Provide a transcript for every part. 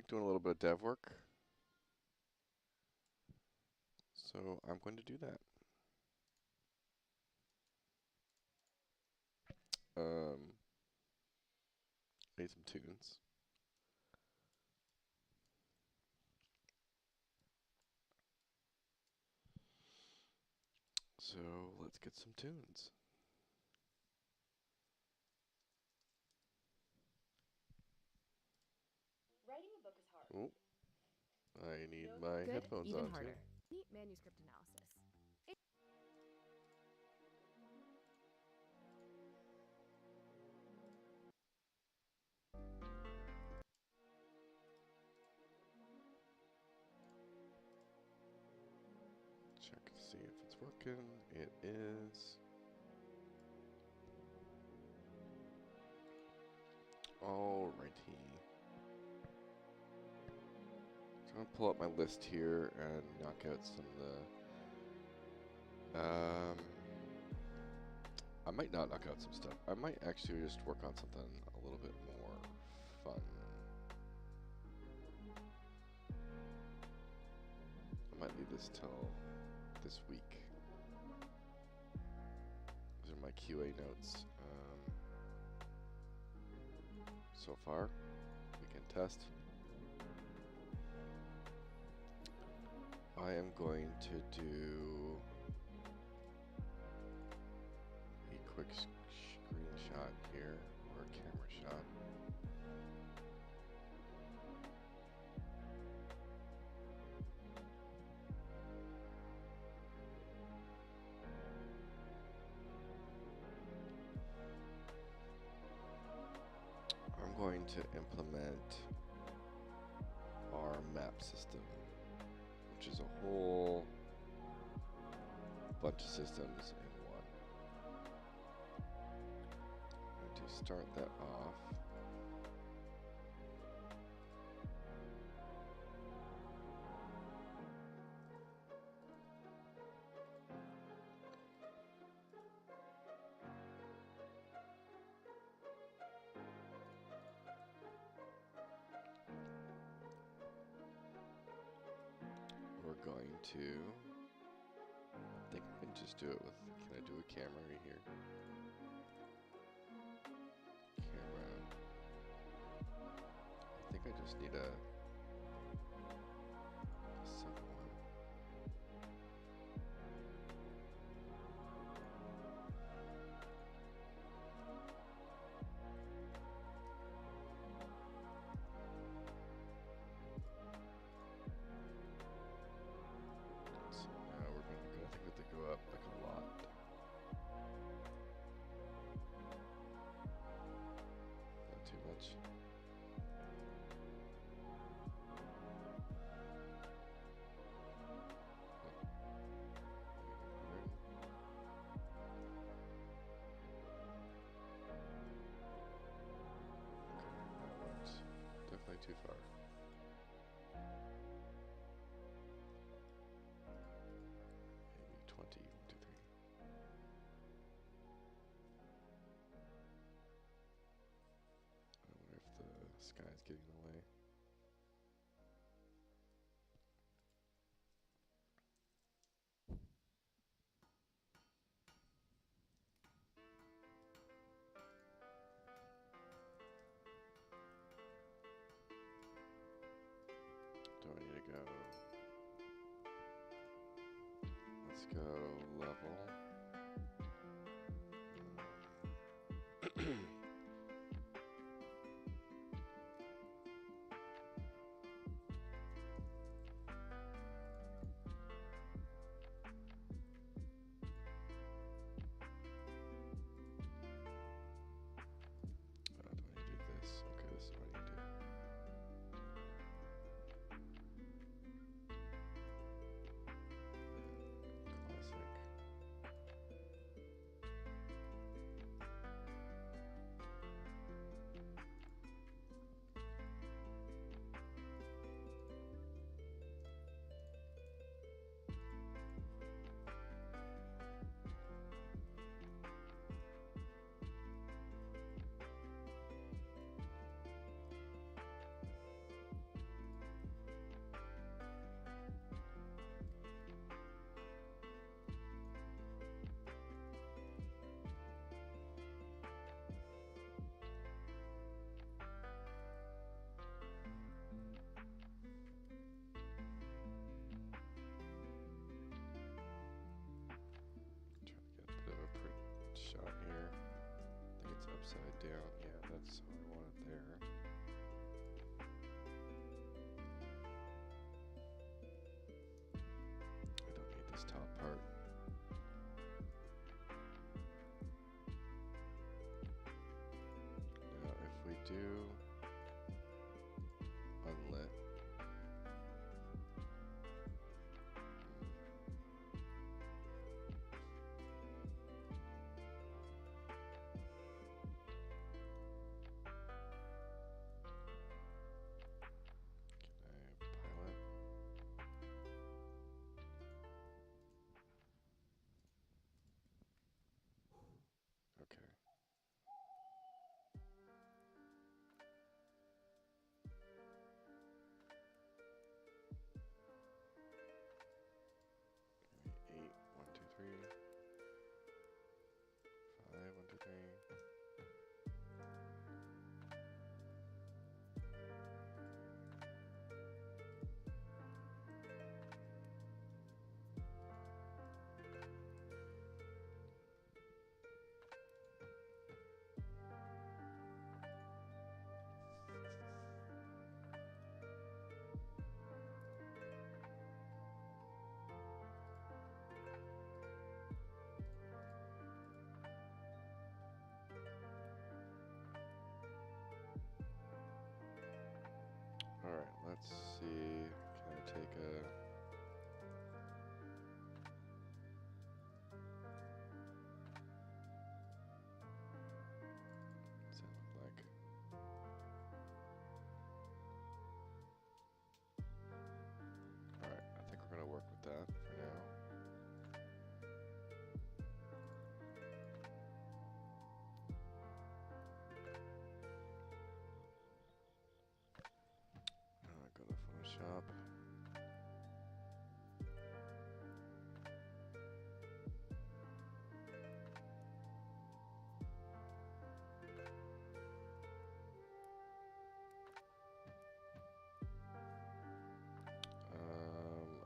like doing a little bit of dev work. So I'm going to do that. Made some tunes. So let's get some tunes. Writing a book is hard. Oh, I need my headphones even on harder. too. Neat manuscript analysis. Check to see if it's working. It is. Alrighty. So I'm gonna pull up my list here and knock out some of the. I might not knock out some stuff. I might actually just work on something a little bit more fun. I might leave this till this week. These are my QA notes. So far, we can test. I am going to do a quick screenshot here, or a camera shot. I'm going to implement our map system, which is a whole bunch of systems in one. I'm going to start that off. We're going to, I think I can just do it with, can I do a camera right here? Camera. I think I just need a second one. So now we're going to go, I think we have to go up like a lot. Not too much. Definitely too far. Maybe 20, 1, 2, 3. I wonder if the sky's getting in the way. Do I need to go? Let's go level. Do I need to do this? Okay, this is what I need to do. Classic. down. Yeah, that's how I want it there. I don't need this top part. Now, if we do unlit, pilot. Okay. Give me 8, 1, 2, 3. 5, 1, 2, 3. Alright, let's see. Can I take a... What's that look like? Alright, I think we're going to work with that for now. Go to Photoshop.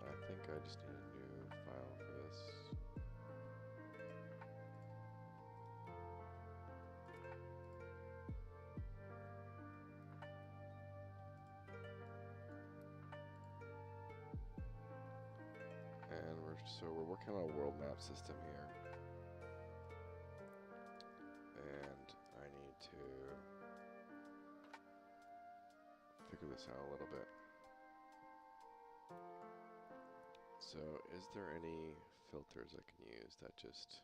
I think I just need a new file for this. And we're working on a world map system here. And I need to figure this out a little bit. So, is there any filters I can use that just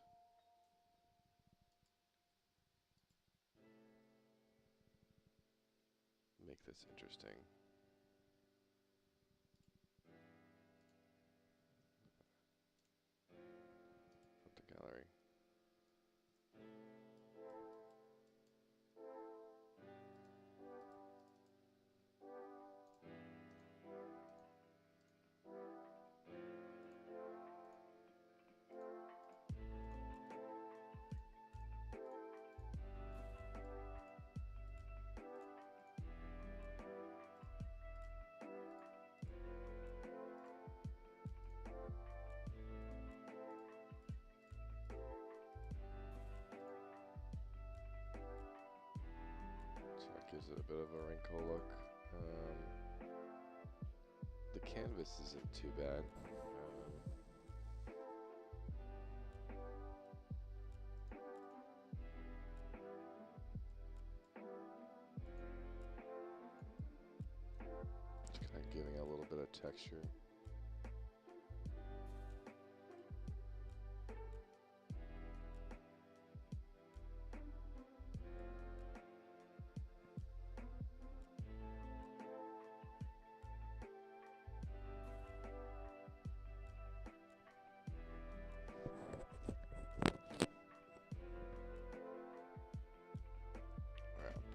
make this interesting? Photo gallery. So that gives it a bit of a wrinkle look. The canvas isn't too bad. Just kind of giving a little bit of texture.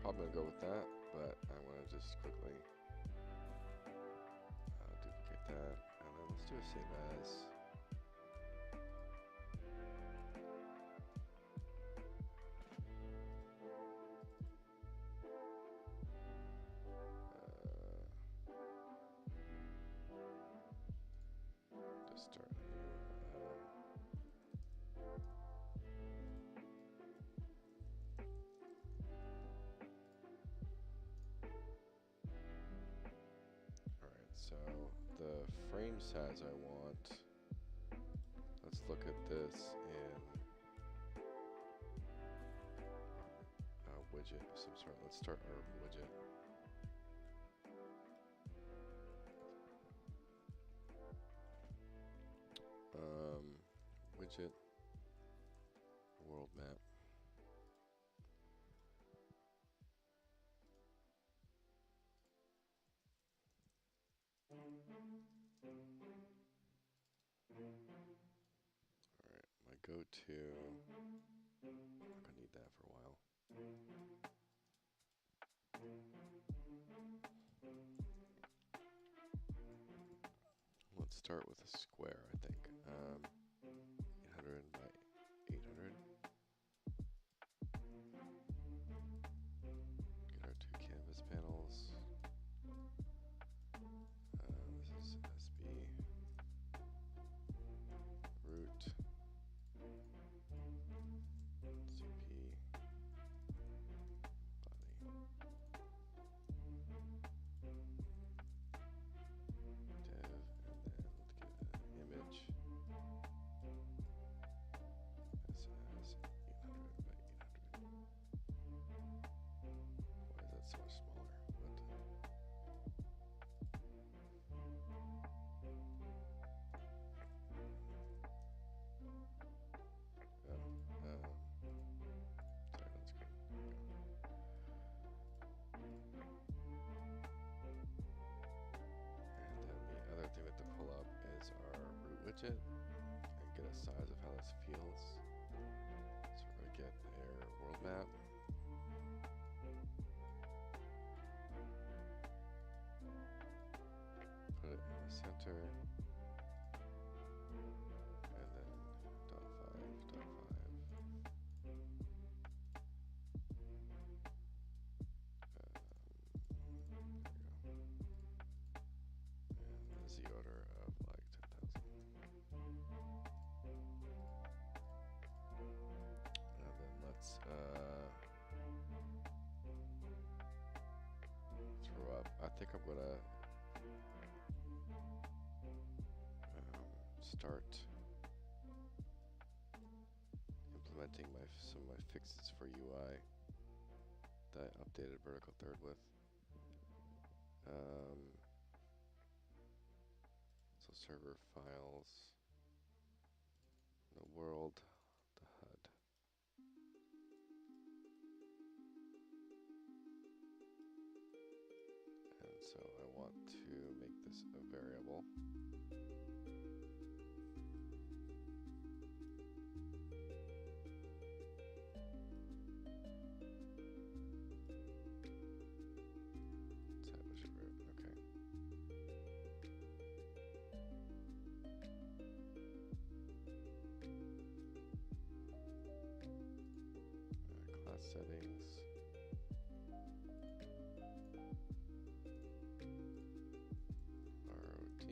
Probably gonna go with that, but I want to just quickly duplicate that, and then let's do a save as. Just start. size I want. Let's look at this in a widget of some sort. Let's start our widget. Widget, world map. Alright, my go-to, I'm not gonna need that for a while. Let's start with a square, I think. 800 by 800. Get our 2 canvas panels. This is SB. Root. CP. Body. Dev, and then let's give it an image. SS 800 by 800. Why is that so much smaller? What? Sorry, that's good. And then the other thing we have to pull up is our root widget and get a size of how this feels. So we're going to get their world map. Put it in the center. And then dot 5, dot 5. There we go. And the Z order of like 10,000. And then let's throw up. I think I'm gonna start implementing some of my fixes for UI that I updated vertical third with. So server files, the world, the HUD. And so I want to make this a variable. Okay. Class settings. ROT.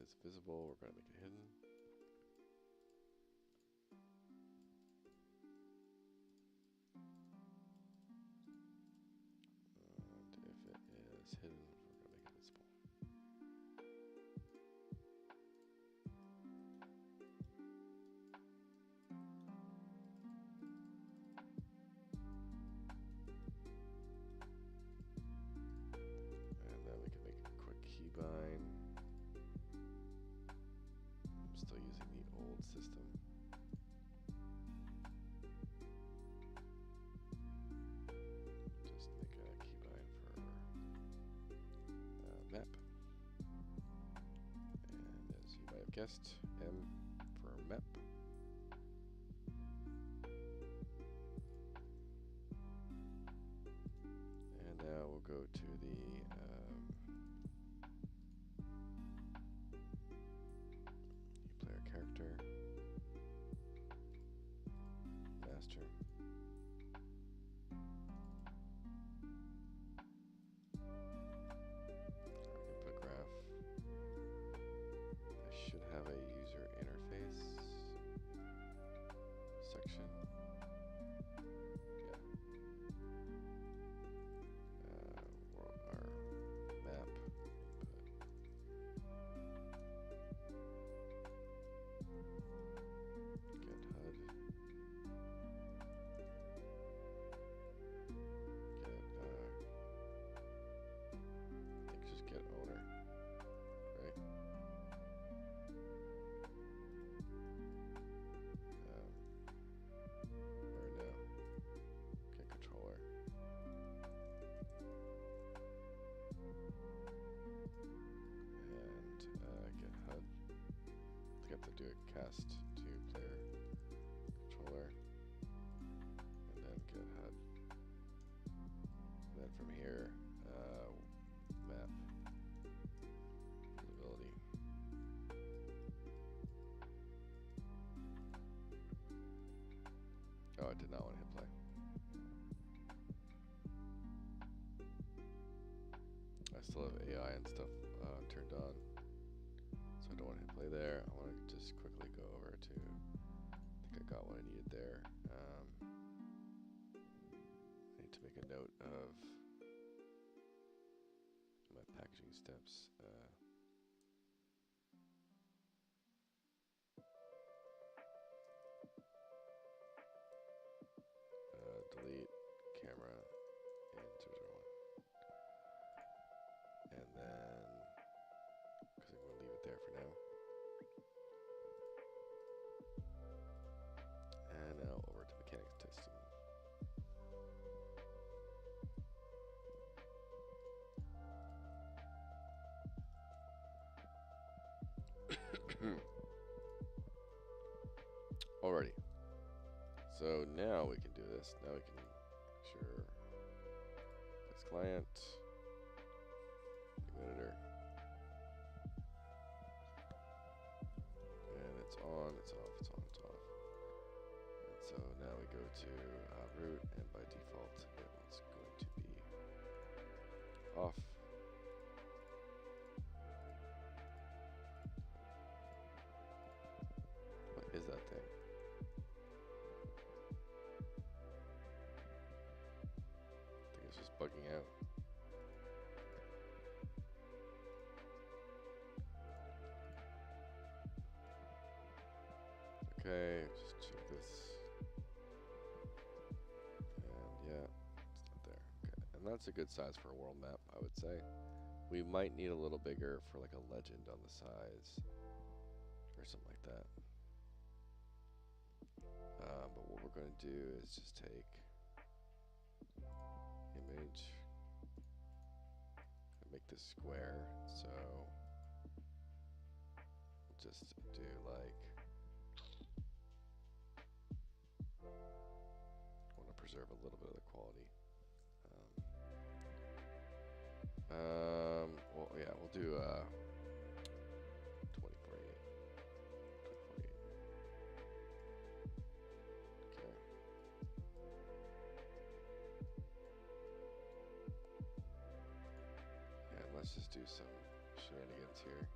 is visible. We're going to make it hidden. And if it is hidden, we're going to make it visible. And then we can make a quick keybind. I'm still using the old system. Just make a keybind for map. And as you might have guessed, M for map. And now we'll go to the player character, master. Input graph. I should have a user interface section. Yeah. Our map input. Get HUD. Get I think just get owner, right? Or no, get controller. And get HUD. I have to do a cast to player controller, and then get HUD. And then from here, map visibility. Oh, I did not want to hit play. I still have AI and stuff turned on, so I don't want to hit play there. I want to just quickly go over to, I think I got what I needed there. I need to make a note of my packaging steps. Delete camera in 001. And then, because I'm going to leave it there for now. And now over to mechanics testing. Alrighty. So now we can do this. Now we can sure this client, new editor, and it's on, it's off, it's on, it's off. And so now we go to root, and by default it was going to be off. What is that thing? I think it's just bugging out. Okay, just check this. And yeah, it's not there. Okay, and that's a good size for a world map, I would say. We might need a little bigger for like a legend on the sides or something like that. But what we're going to do is just take image and make this square. So we'll just do like, I want to preserve a little bit of the quality. Well, yeah, we'll do 2048. 2048. Okay. And let's just do some shenanigans here.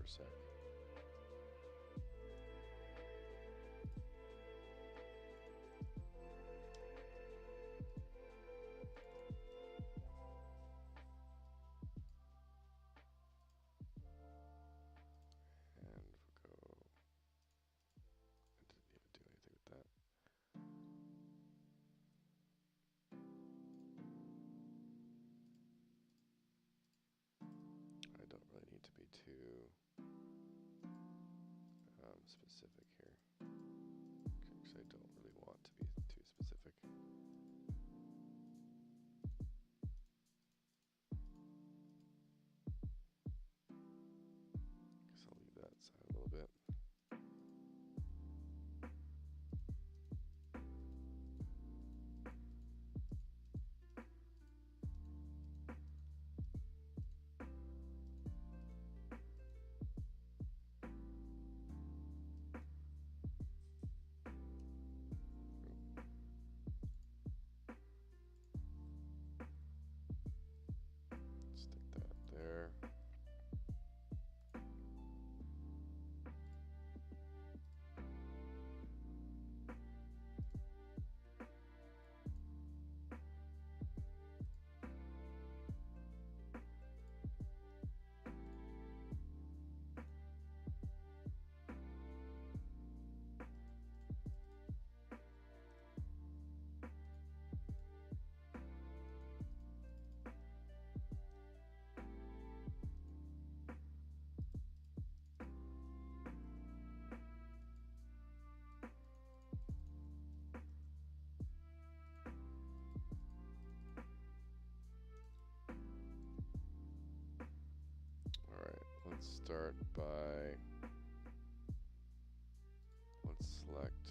a sec. And we'll go. I didn't even do anything with that. I don't really need to be too specific here. Because I don't really want to be too specific. Guess I'll leave that aside a little bit. Stick that there. Alright, let's start by, let's select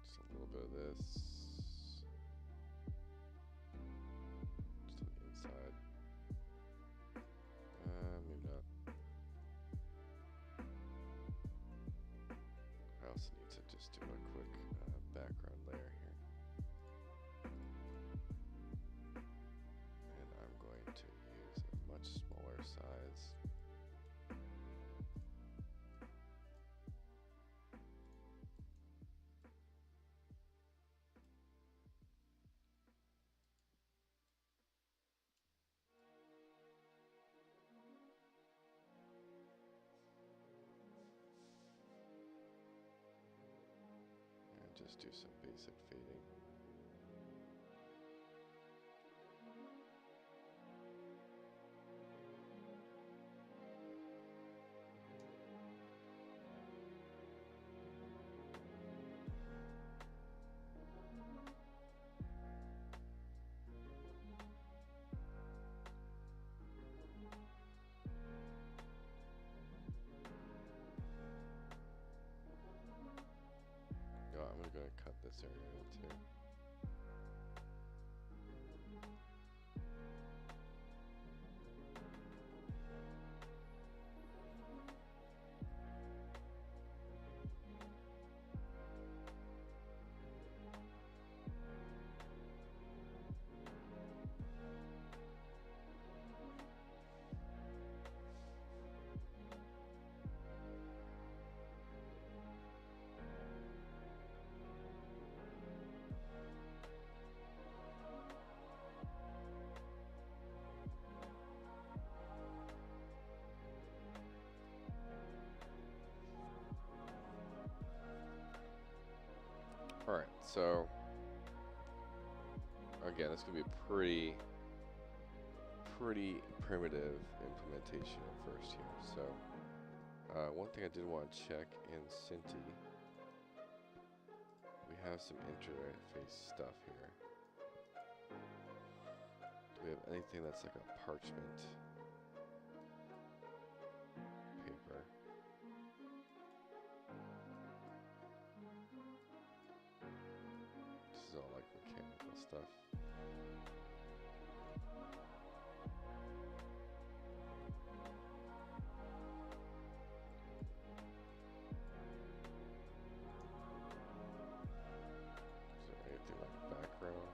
just a little bit of this, just on the inside, maybe not. I also need to just do a quick background layer here. And I'm going to use a much smaller size. And just do some basic fading. No, I'm going to cut this area too. Alright, so again, it's going to be a pretty primitive implementation at first here. So one thing I did want to check in Cinti, we have some interface stuff here. Do we have anything that's like a parchment paper? This is all like mechanical stuff. Is there anything like background?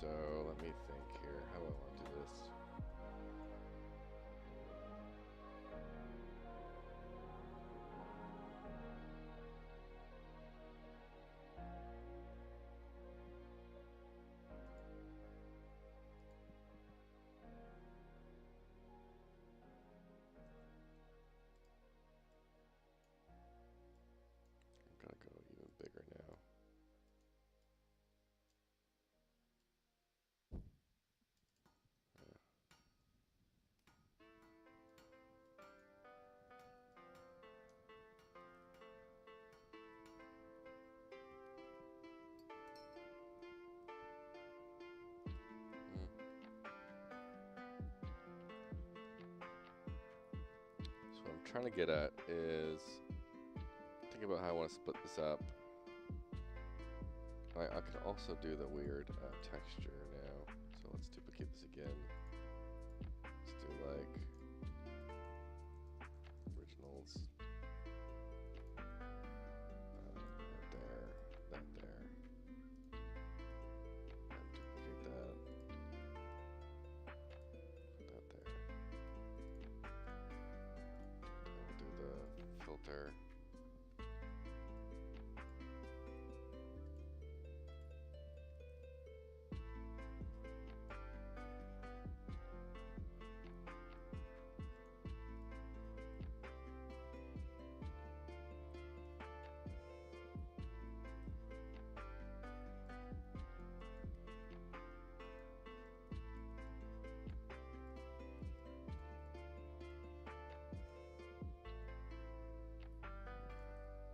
So let me think here. How do I want to do this? I'm gonna go even bigger now. So what I'm trying to get at is thinking about how I want to split this up. I can also do the weird texture now. So let's duplicate this again. Let's do like originals. That there, that there. And duplicate that. Put that there. And we'll do the filter.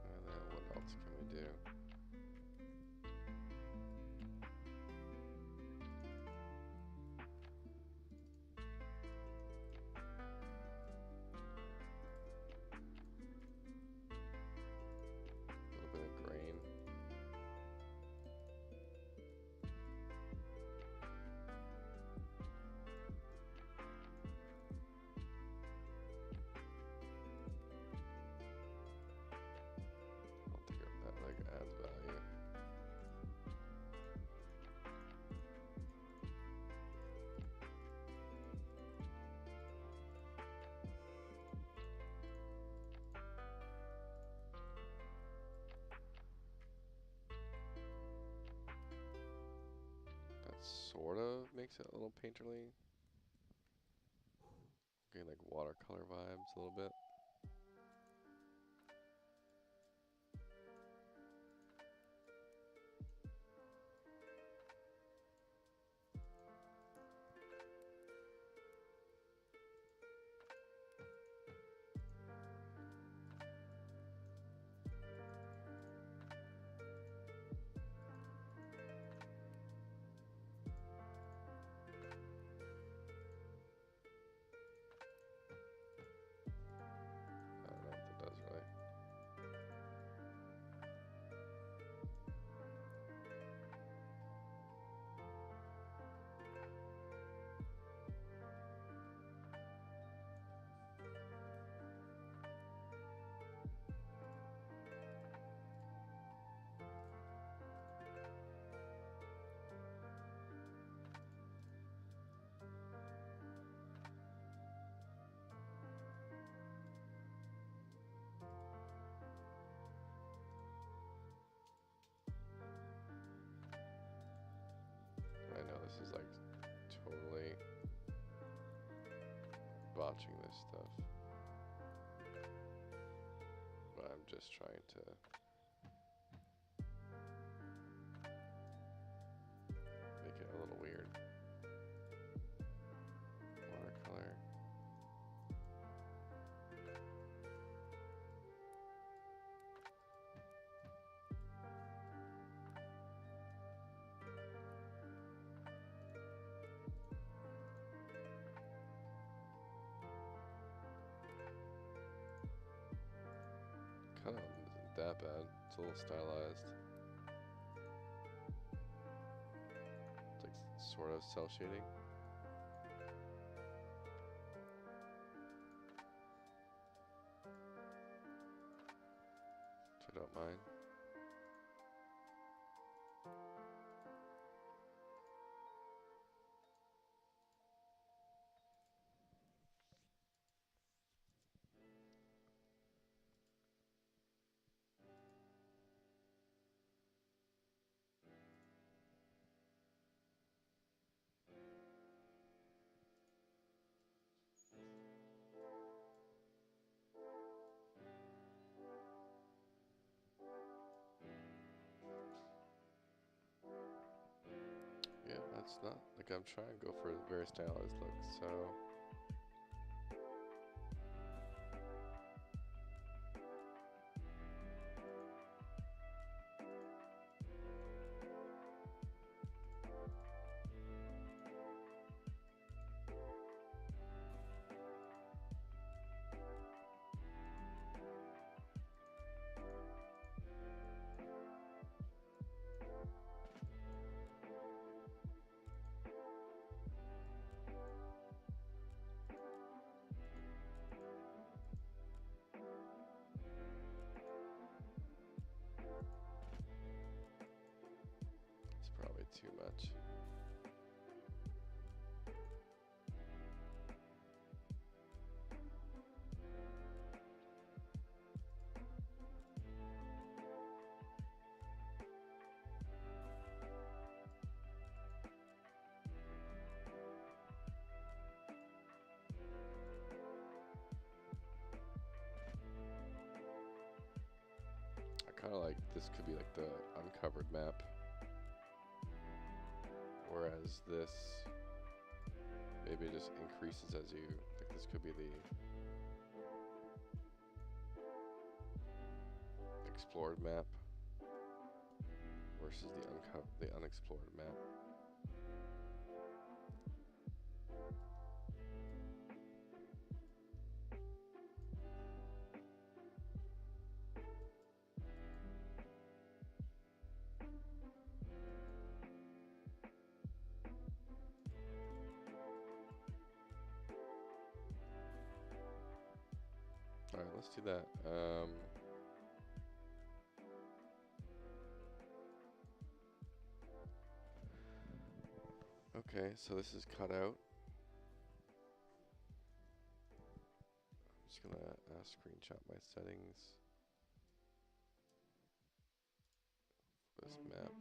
And then what else can we do? A little bit of grain. I'll think that like adds value. That sort of makes it a little painterly. Getting like watercolor vibes a little bit. I don't know what that does really. I know this is like totally botching this stuff, but I'm just trying to make it a little weird. Watercolor. Kind of isn't that bad. It's a little stylized. It's like sort of cell shading. Which I don't mind. it's not like I'm trying to go for a very stylized look, so. Probably too much. I kind of like this could be like the uncovered map. Whereas this maybe it just increases as you, like this could be the explored map versus the unexplored map. All right, let's do that. Okay, so this is cut out. I'm just gonna screenshot my settings for this map.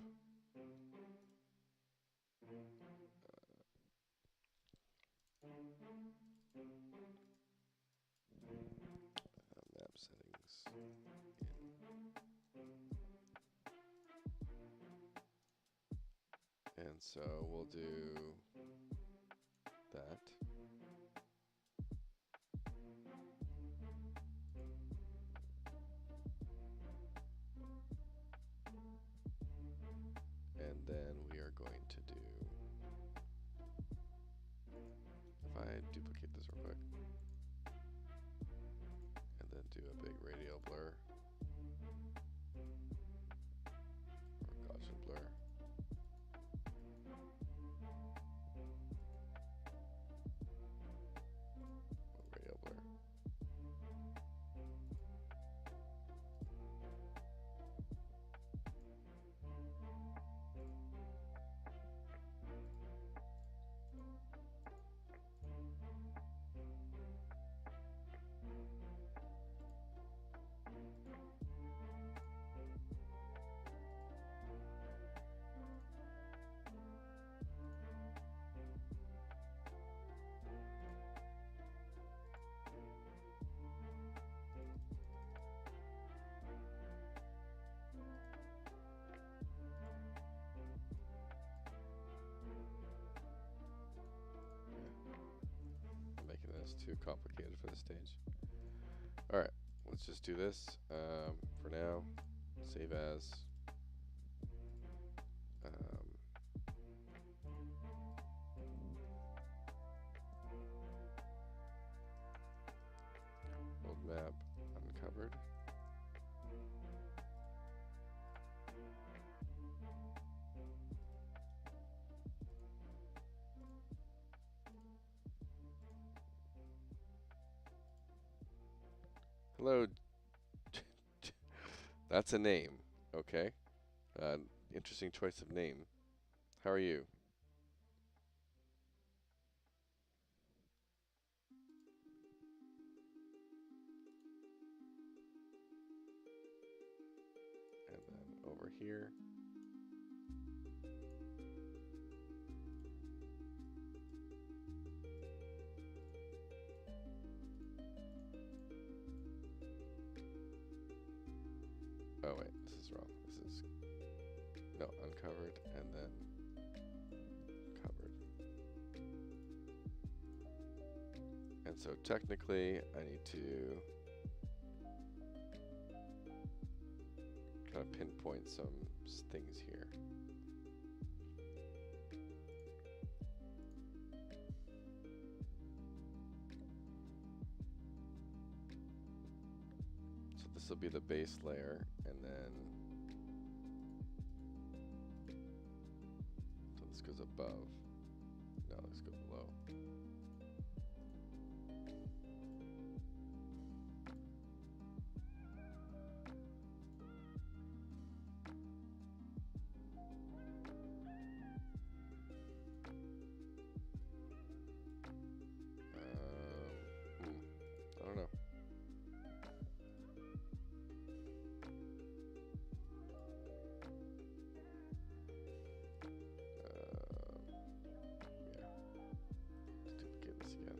Map settings. And so we'll do that. And then we are going to do, if I duplicate this real quick, and then do a big radial blur, or Gaussian blur. Radial blur. Making this too complicated for the stage. All right, let's just do this for now. Save as. Old map uncovered. Hello. That's a name. Okay. Interesting choice of name. How are you? And then over here. Oh wait, this is wrong. This is, no, uncovered and then And so technically I need to kind of pinpoint some things here. So this will be the base layer, and then so this goes above. No, let's go below. I don't know. Yeah. Let's duplicate this again.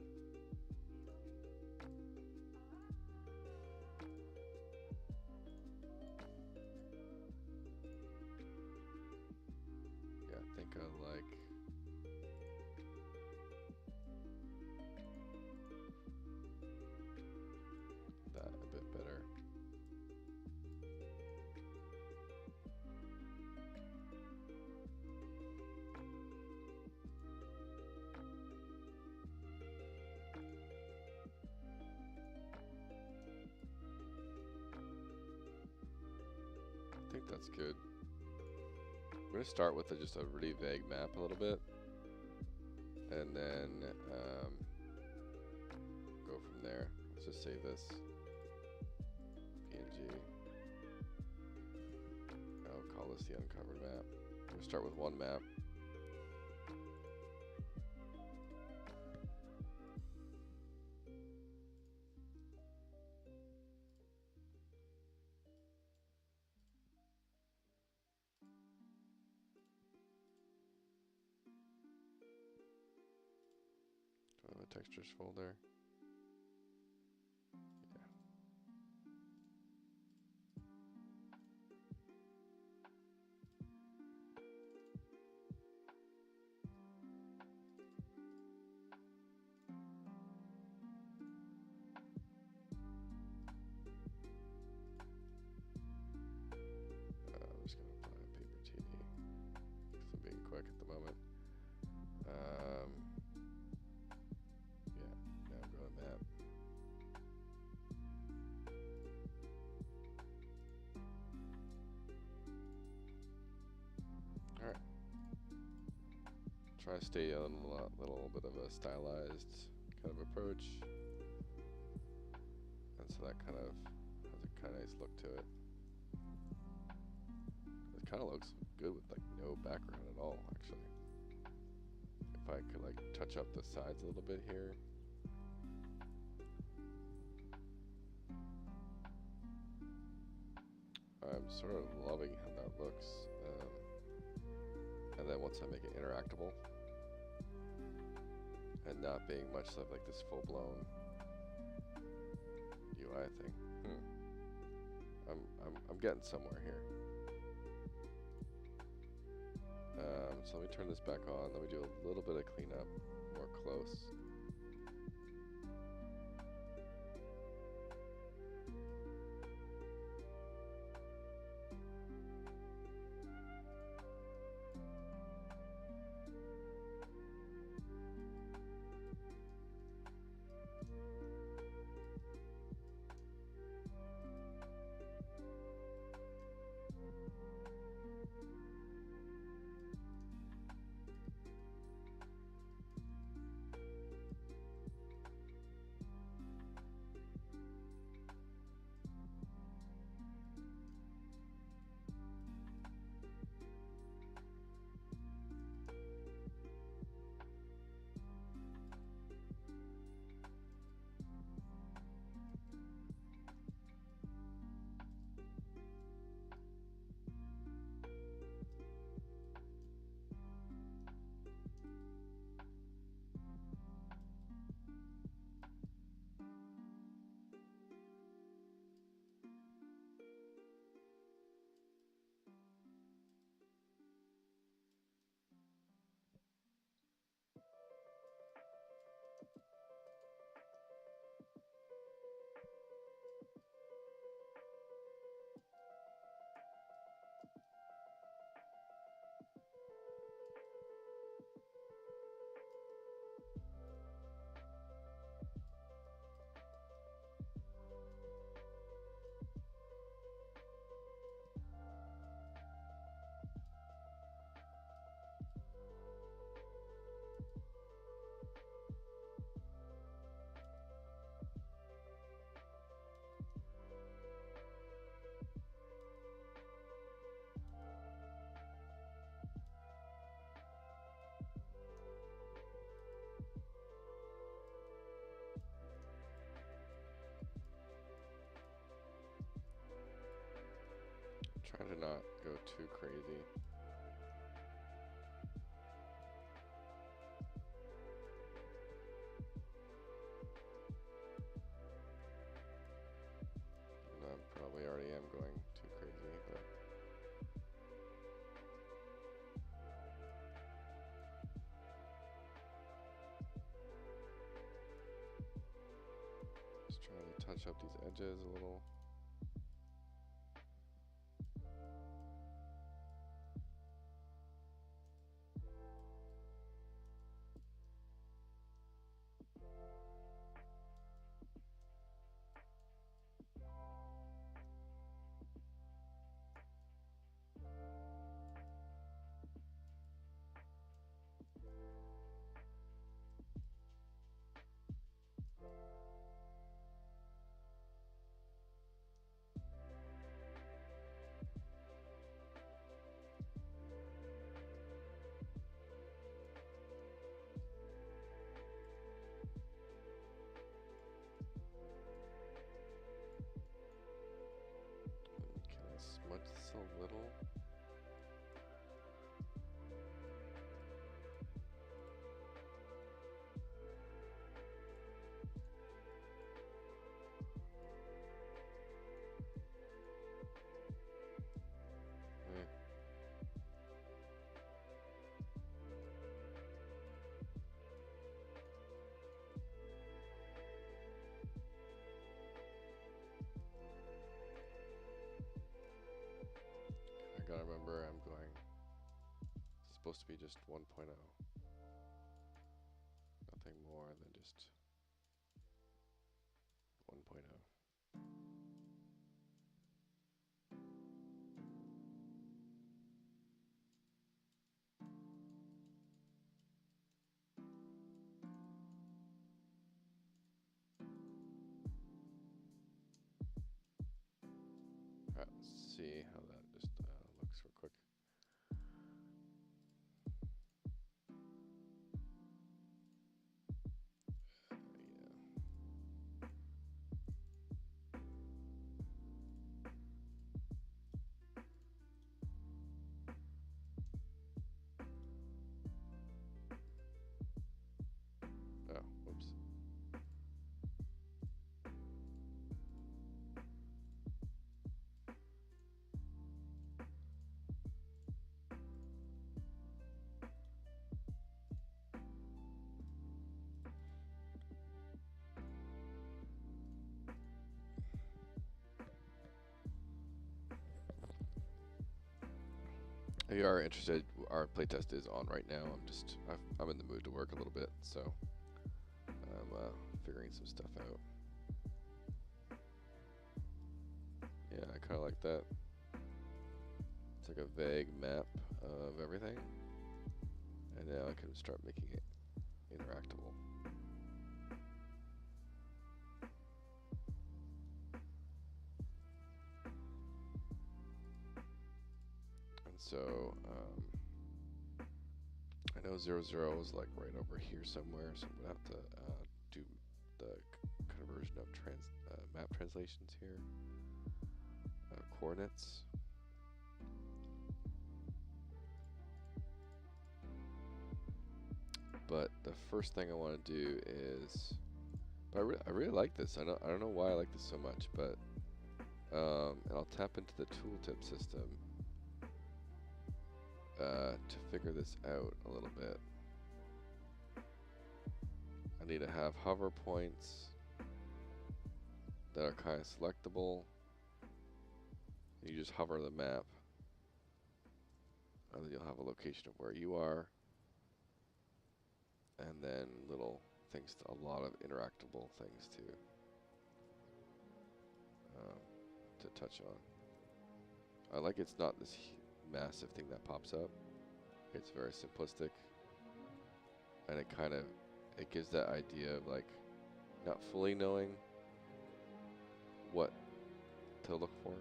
Yeah, I think I like that a bit better. I think that's good. I'm going to start with just a really vague map a little bit, and then go from there. Let's just save this PNG. I'll call this the uncovered map. I'm going to start with one map. Do I have a textures folder? Yeah. I'm just going to apply a paper TD because I'm being quick at the moment. Yeah, now go to map. All right. Try to stay on a little bit of a stylized kind of approach, and so that kind of has a kind of nice look to it. It kind of looks good with like no background at all, actually. If I could like touch up the sides a little bit here. I'm sort of loving how that looks. And then once I make it interactable and not being much like this full-blown UI thing. I'm getting somewhere here. So let me turn this back on. Let me do a little bit of cleanup more close. too crazy. Even though I probably already am going too crazy, but just trying to touch up these edges a little. Can I smudge this a little? I gotta remember I'm going, it's supposed to be just 1.0. Nothing more than just 1.0. Alright, let's see how that just looks real quick. Oh, whoops. If you are interested, our playtest is on right now. I'm in the mood to work a little bit, so I'm figuring some stuff out. Yeah, I kind of like that. It's like a vague map of everything, and now I can start making it interactable. So, I know 00 is like right over here somewhere, so I'm going to have to do the conversion of map translations here. Coordinates. But the first thing I want to do is, but I really like this. I don't know why I like this so much, but and I'll tap into the tooltip system to figure this out a little bit. I need to have hover points that are kind of selectable. You just hover the map, and then you'll have a location of where you are, and then little things, a lot of interactable things to touch on. I like it's not this massive thing that pops up. It's very simplistic, and it gives that idea of like not fully knowing what to look for.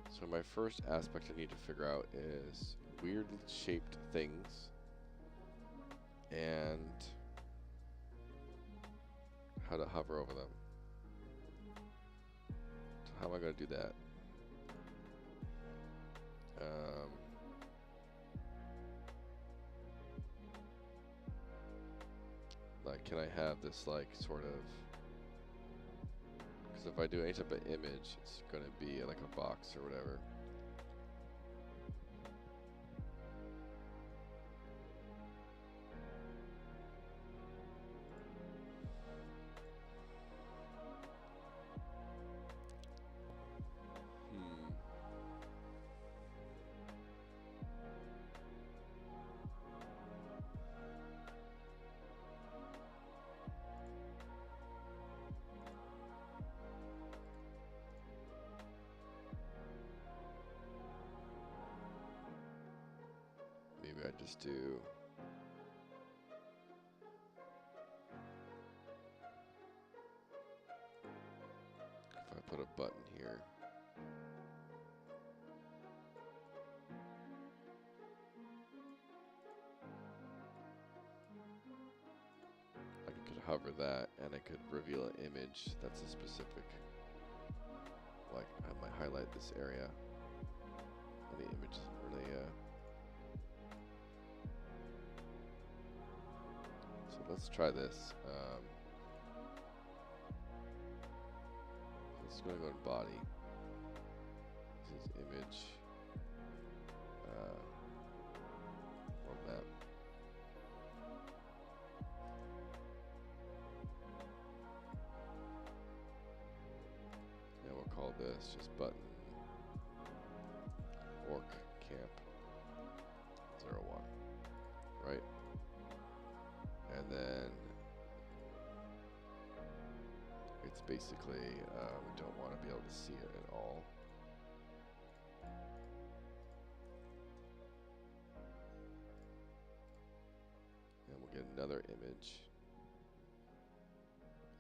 So my first aspect I need to figure out is weird shaped things and how to hover over them. So how am I going to do that? Like, can I have this like sort of? Because if I do any type of image, it's going to be like a box or whatever. Maybe I just do. If I put a button here. I could hover that and I could reveal an image that's a specific. Like I might highlight this area. And the image isn't really So let's try this. This is going to go in body. This is image. World map. Yeah, we'll call this just button. Orc camp 01. Right? And then it's basically, we don't want to be able to see it at all. And we'll get another image.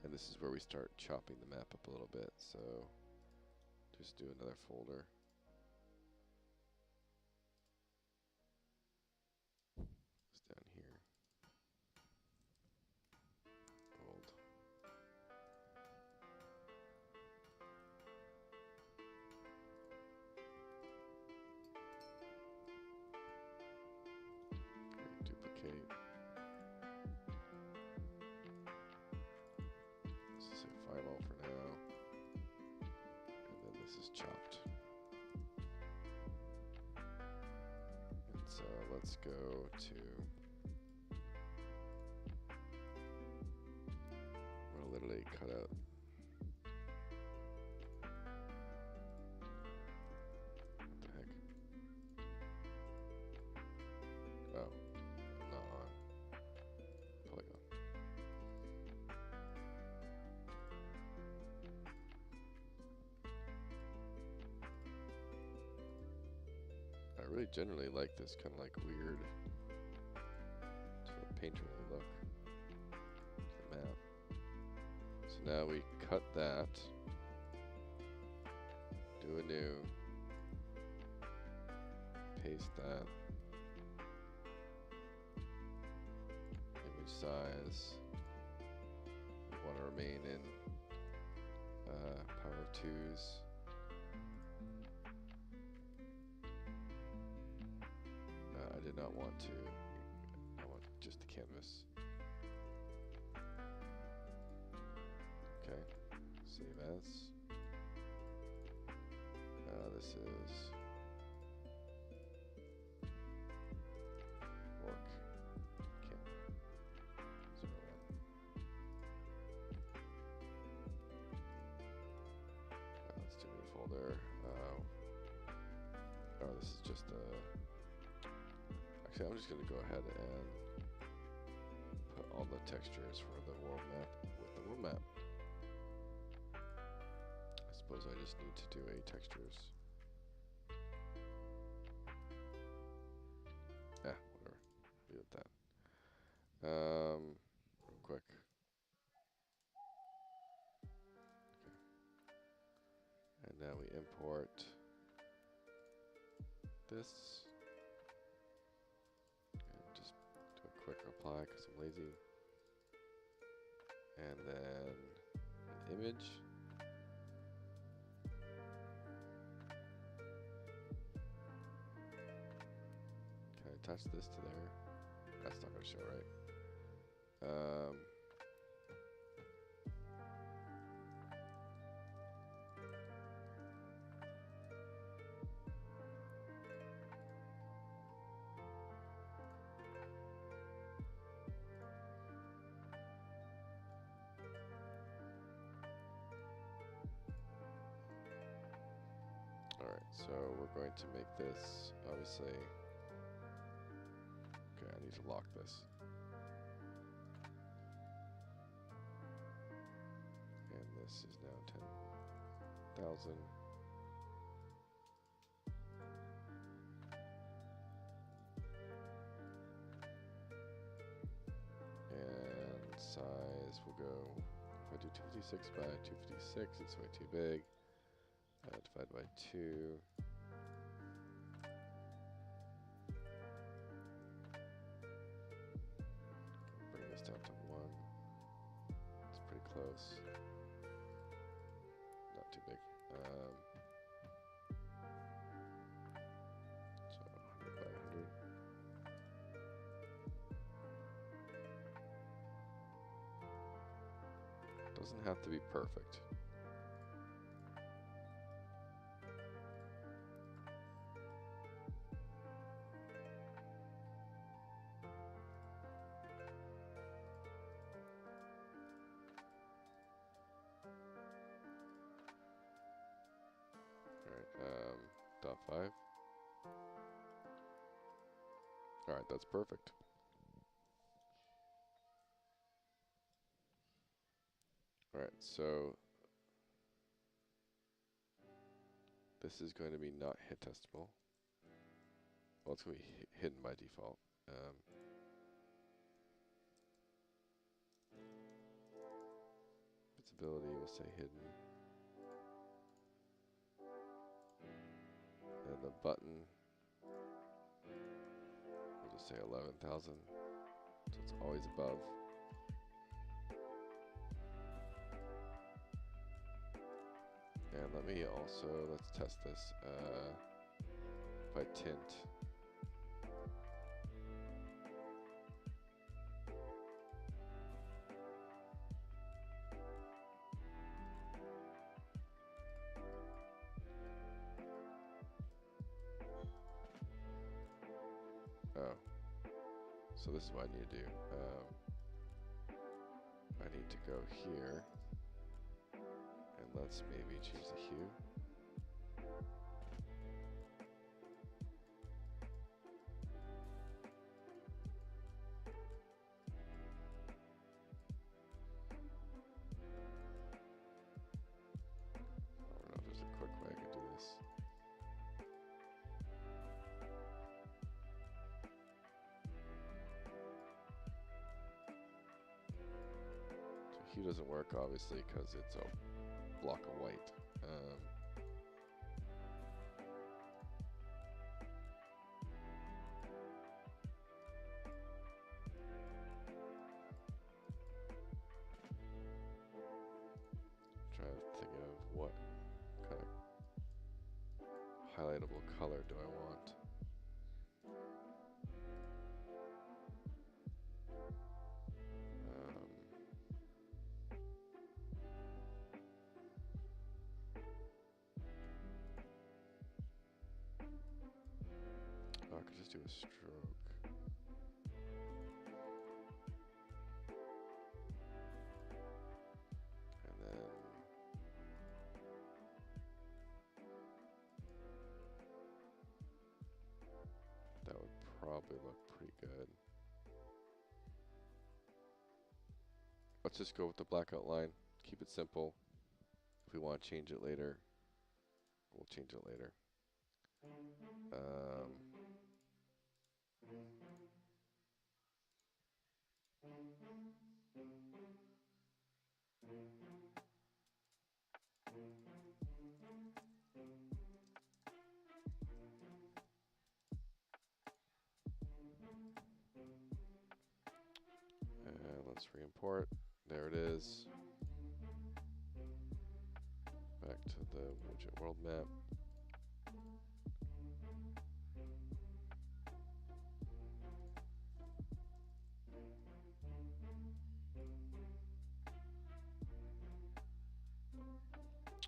And this is where we start chopping the map up a little bit. So just do another folder. It's down here. Old. Okay, duplicate. This is a final for now. And then this is chopped. And so let's go to. We'll literally cut out. What the heck? Oh, not on. Polygon. I really generally like this kind of like weird sort of painterly look to the map. So now we cut that, do a new, paste that, image size, we want to remain in power of 2s. I did not want to, I want just the canvas. Okay, save as. This is work camp 01. Let's do a new folder. Oh, this is just a. Actually, I'm just going to go ahead and put all the textures for the world map with the world map. I suppose I just need to do a textures. Whatever. Leave it at that. Real quick. Okay. And now we import this. Just do a quick reply because I'm lazy. And then image. Can I attach this to there? That's not going to show right. Alright, so we're going to make this, obviously, okay, I need to lock this. And this is now 10,000. And size will go, if I do 256 by 256, it's way too big. Divide by 2. Bring this down to 1. It's pretty close. Not too big. So 100 by 100. Doesn't have to be perfect. Dot 5. Alright, that's perfect. Alright, so this is going to be not hit testable. Well, it's going to be hidden by default. Visibility will say hidden. And the button will just say 11,000. So it's always above. And let me also, let's test this by tint. Oh, so this is what I need to do. I need to go here, and let's maybe choose a hue. I don't know if there's a quick way I can do this. Hue doesn't work obviously because it's a block of white. Trying to think of what kind of highlightable color do I want. Oh, I could just do a stroke. And then that would probably look pretty good. Let's just go with the black outline. Keep it simple. If we want to change it later, we'll change it later. And let's re-import. There it is. back to the widget world map.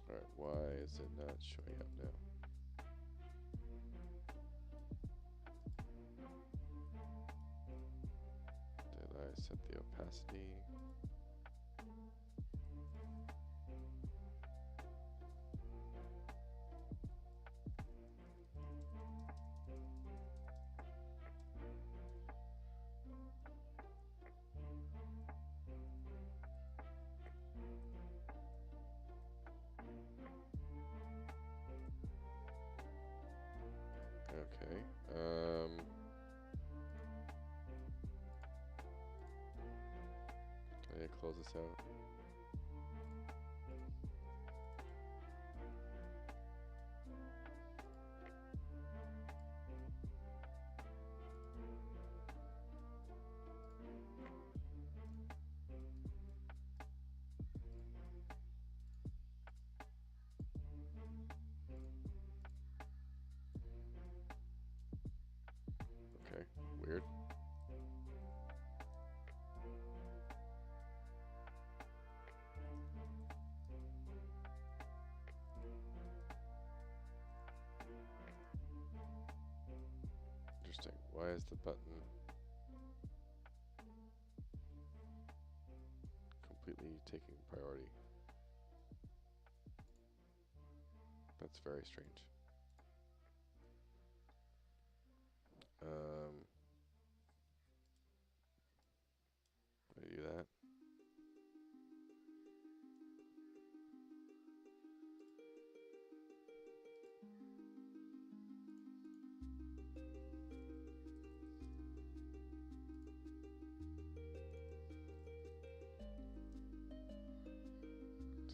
Alright, why is it not showing up now? Did I set the opacity? Okay. I need to close this out. Okay, weird. Interesting. Why is the button completely taking priority? That's very strange. I do that.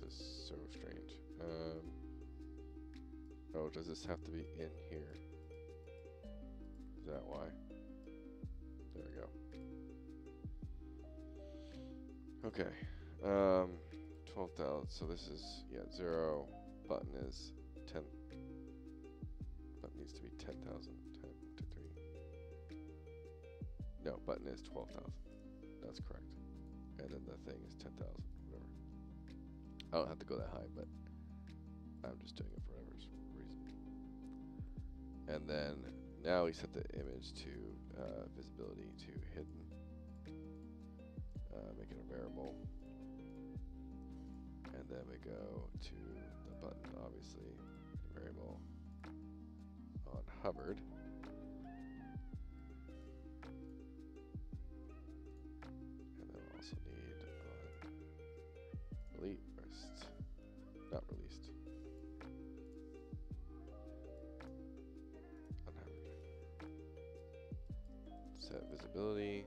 This is so strange. Oh, does this have to be in here? Is that why? There we go. Okay. 12,000. So this is, yeah, 0. Button is 10. Button needs to be 10,000. 10 to 3. No, button is 12,000. That's correct. And then the thing is 10,000. Whatever. I don't have to go that high, but I'm just doing it for whatever reason. And then now we set the image to visibility to hidden. Make it a variable. And then we go to the button, obviously, variable on hovered. And then we also need on released, not released. Unhovered. Set visibility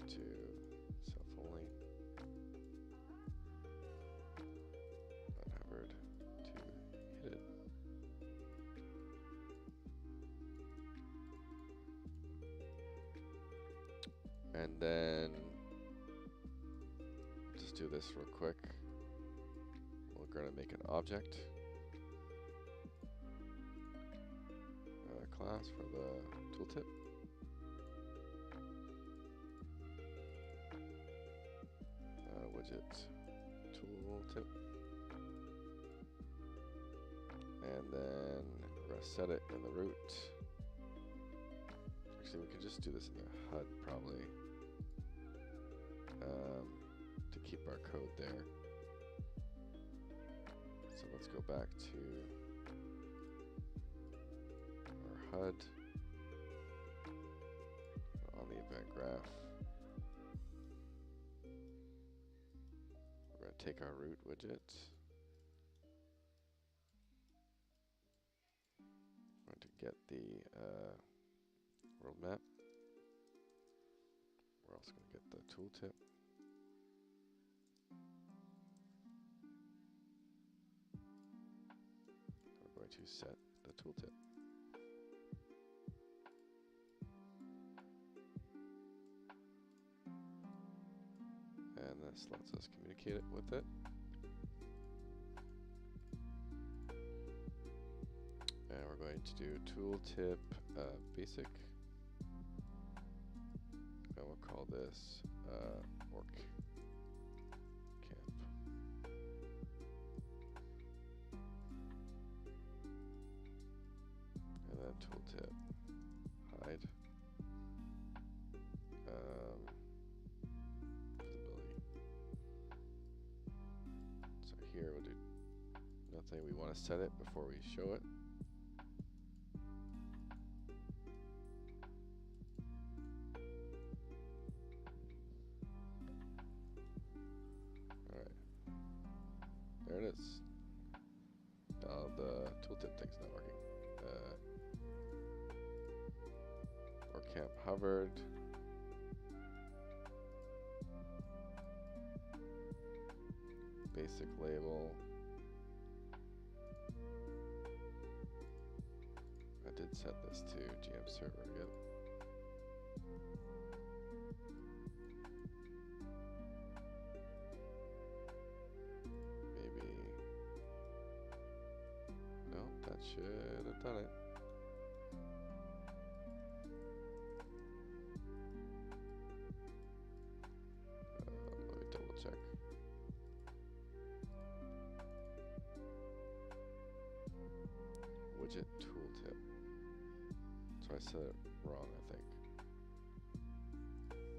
to self only. Unhovered to hidden. And then just do this real quick. We're going to make an object class for the tooltip. Widget tooltip. And then we're going to set it in the root. Actually, we could just do this in the HUD probably. To keep our code there. So let's go back to our HUD on the event graph. We're going to take our root widget. We're going to get the world map. We're also going to get the tooltip. We're going to set the tooltip. And this lets us communicate it with it. And we're going to do tooltip basic. And we'll call this orc camp. And then tooltip hide. Visibility. So here we'll do nothing. We want to set it before we show it. There it is. Now the tooltip thing's not working. Or camp hovered. Basic label. I did set this to GM server, yep. Should have done it. Let me double check. Widget tooltip. So I said it wrong, I think.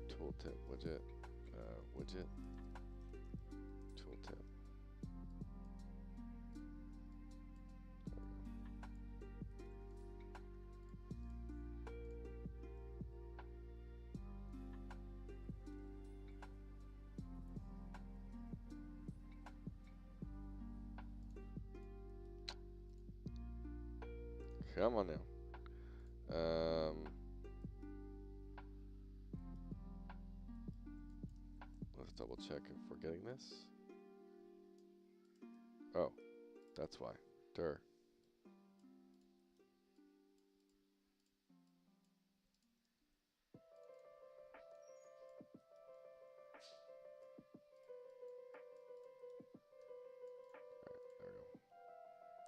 Tooltip widget. Widget tooltip. Come on now. Let's double check if we're getting this. Oh, that's why. There we go.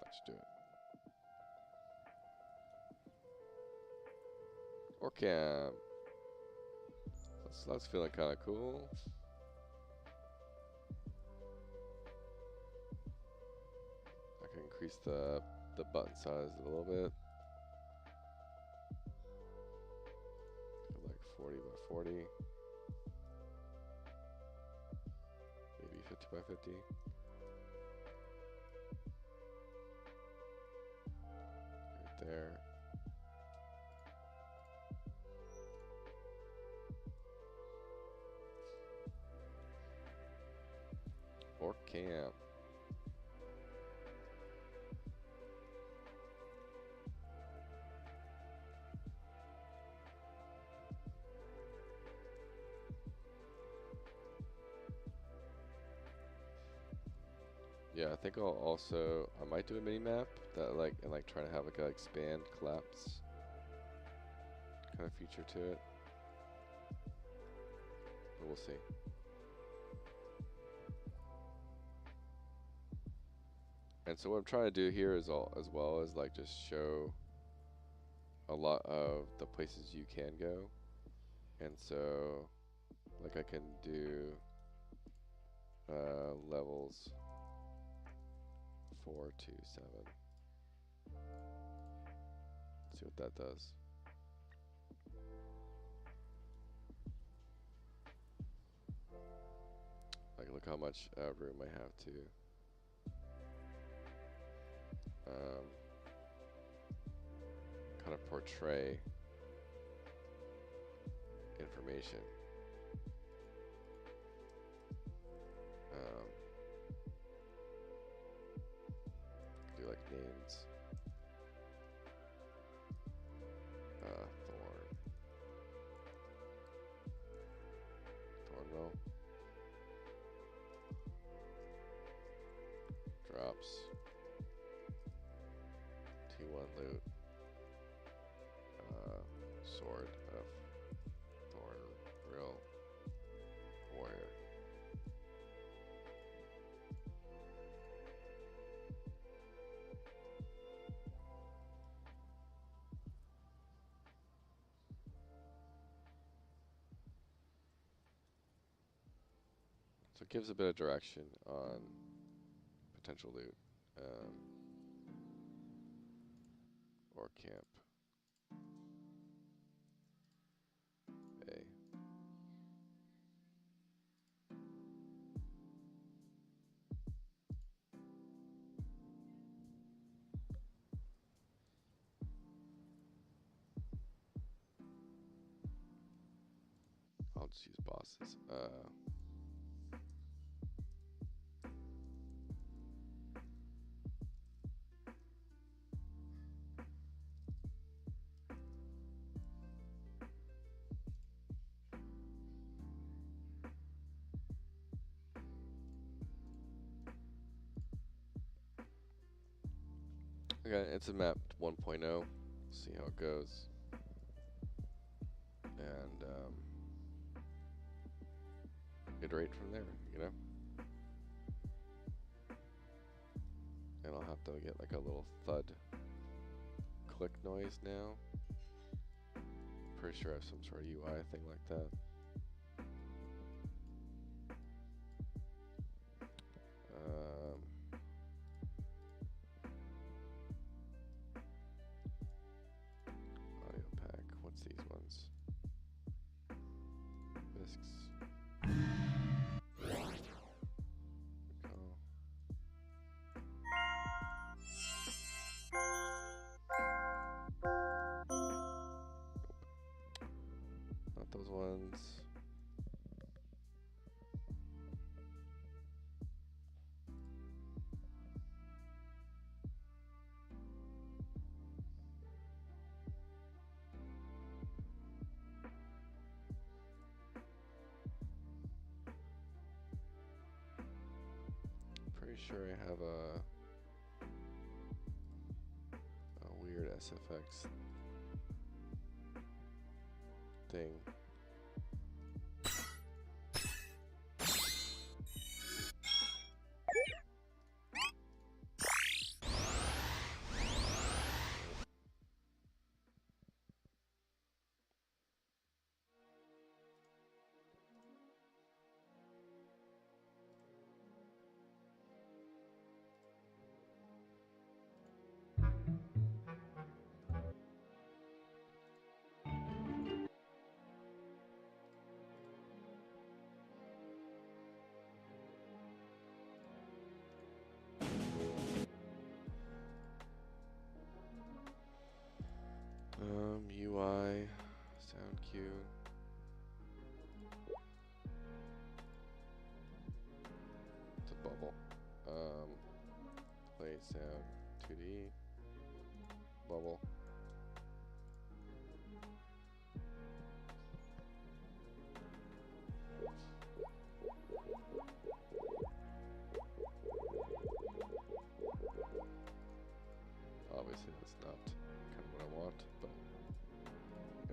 That should do it. Or camp. That's feeling kind of cool. I can increase the button size a little bit. Like 40 by 40. Maybe 50 by 50. Right there. Or camp. Yeah, I think I might do a mini map that and try to have like a expand collapse kind of feature to it. But we'll see. And so what I'm trying to do here is as well as like just show a lot of the places you can go. And so like I can do levels 4 to 7. See what that does. Like look how much room I have to kind of portray information. Do like names. Thornwell. Drops. T1 loot. Sword of Thornrill Warrior. So it gives a bit of direction on potential loot. Or camp. A. I'll just use bosses. Okay, it's a map 1.0. See how it goes. And iterate from there, you know? And I'll have to get like a little thud click noise now. Pretty sure I have some sort of UI thing like that. Audio pack, what's these ones? Discs. Not those ones. Pretty sure I have a weird SFX thing. UI, sound cue. It's a bubble. Play sound 2D. Bubble. Obviously that's not kind of what I want, but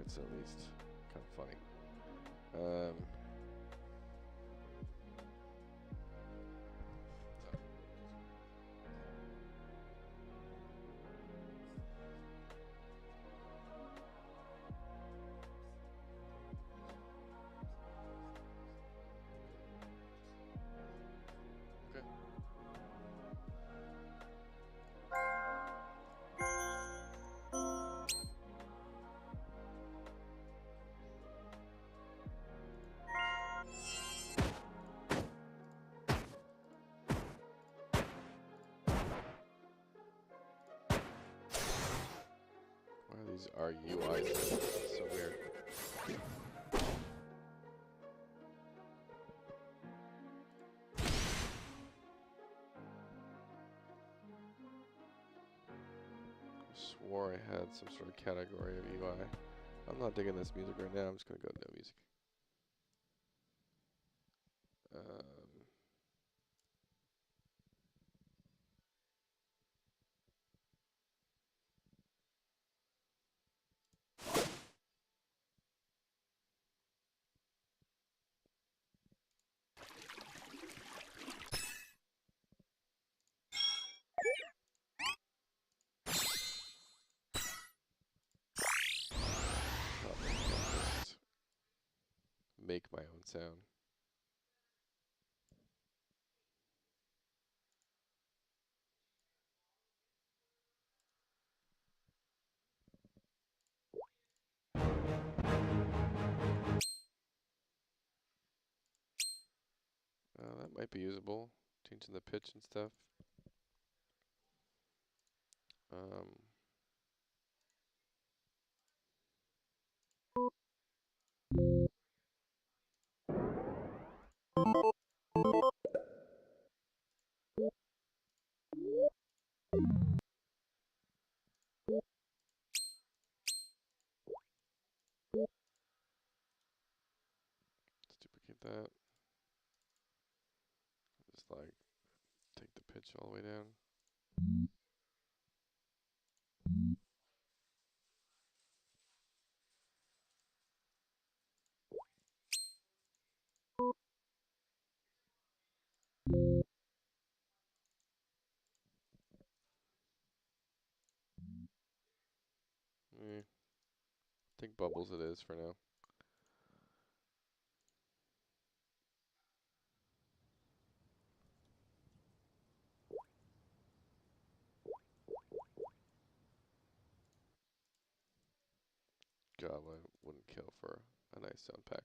it's at least kind of funny. Okay. Why are these RUIs? So weird. Swore I had some sort of category of UI. I'm not digging this music right now. I'm just gonna go to no music. Probably can just make my own sound. That might be usable. Changing the pitch and stuff. Let's duplicate that. Just like take the pitch all the way down. I think bubbles it is for now. God, I wouldn't kill for a nice sound pack.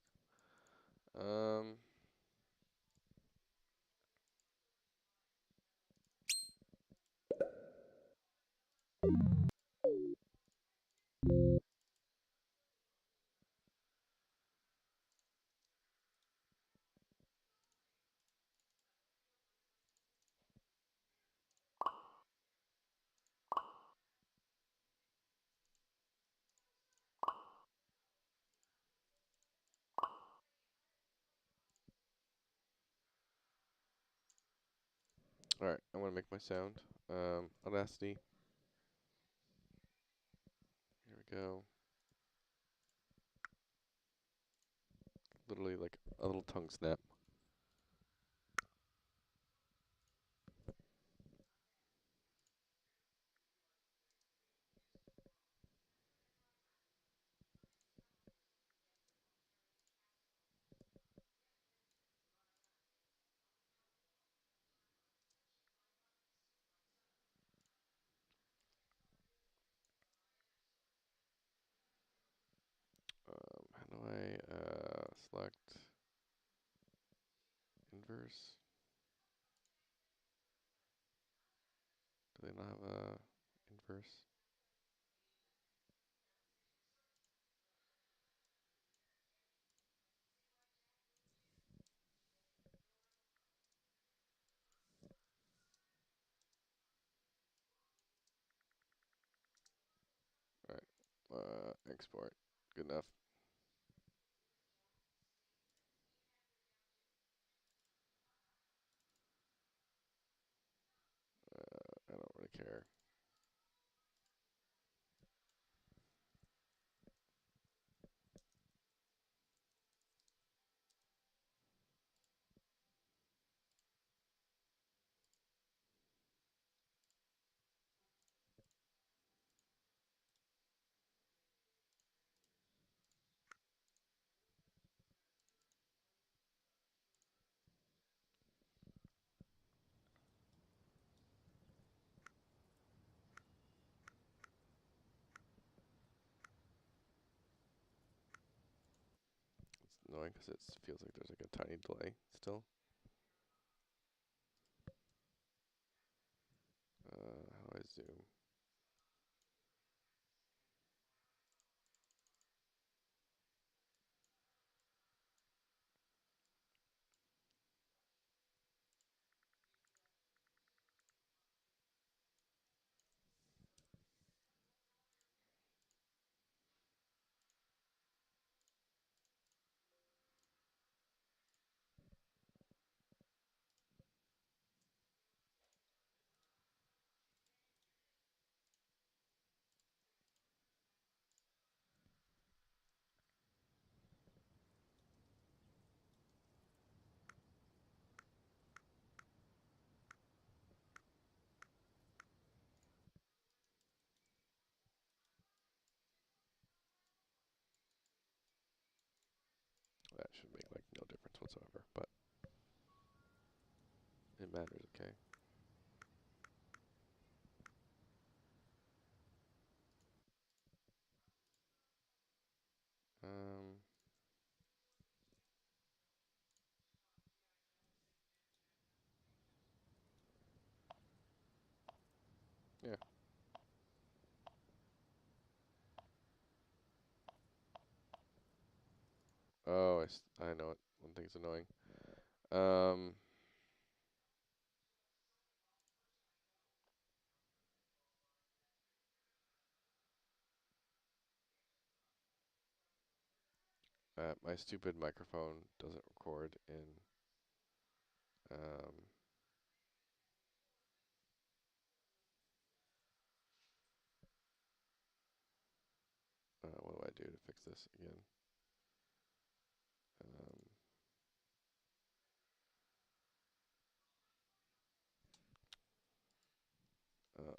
Alright, I want to make my sound. Audacity. Here we go. Literally like a little tongue snap. How do I select inverse? Do they not have a inverse? Alright, export. Good enough. I don't really care. It's annoying because it feels like there's like a tiny delay still. How do I zoom? That should make like no difference whatsoever, but it matters, okay? Um, Yeah. Oh, I know it. One thing's annoying. Um, my stupid microphone doesn't record in. Um, what do I do to fix this again?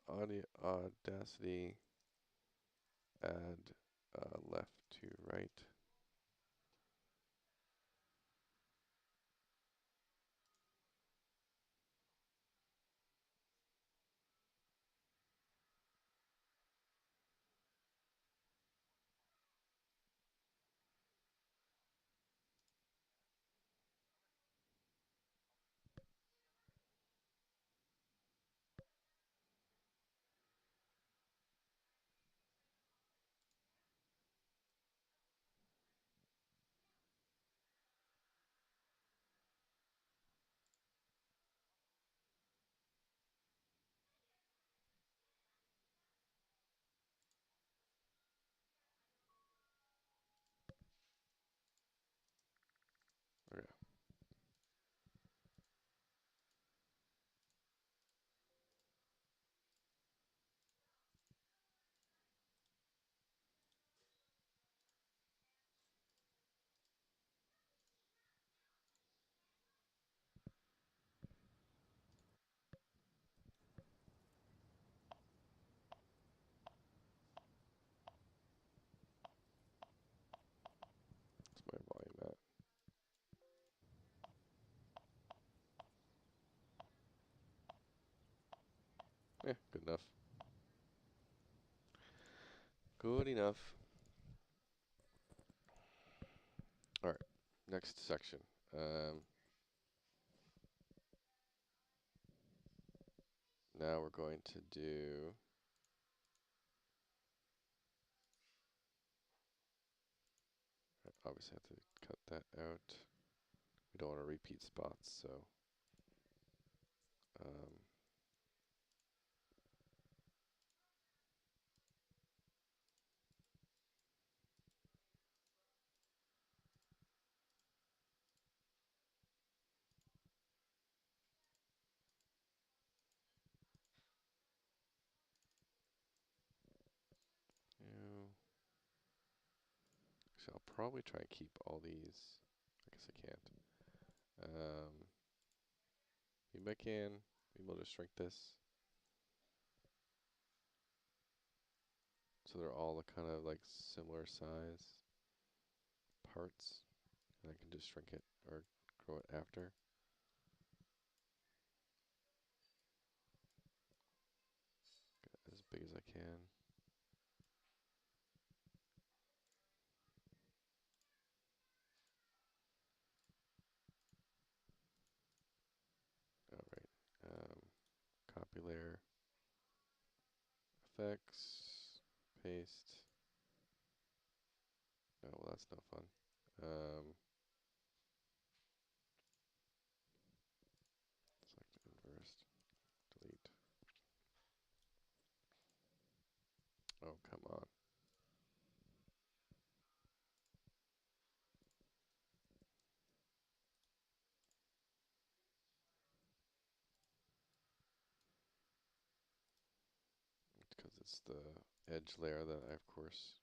Audio Audacity, add left to right. Okay. What's my volume at? Yeah, good enough. Good enough. All right, next section. Now we're going to do. Obviously, have to cut that out. We don't want to repeat spots, so. You. So I'll probably try and keep all these. I guess I can't. Maybe I can. Maybe we'll just shrink this. So they're all kind of like similar size parts. And I can just shrink it or grow it after. Get as big as I can. Alright. Copy layer. Effects. Paste. Oh, well, that's no fun. Select inverse. Delete. Oh, come on. Because it's the edge layer that I, of course,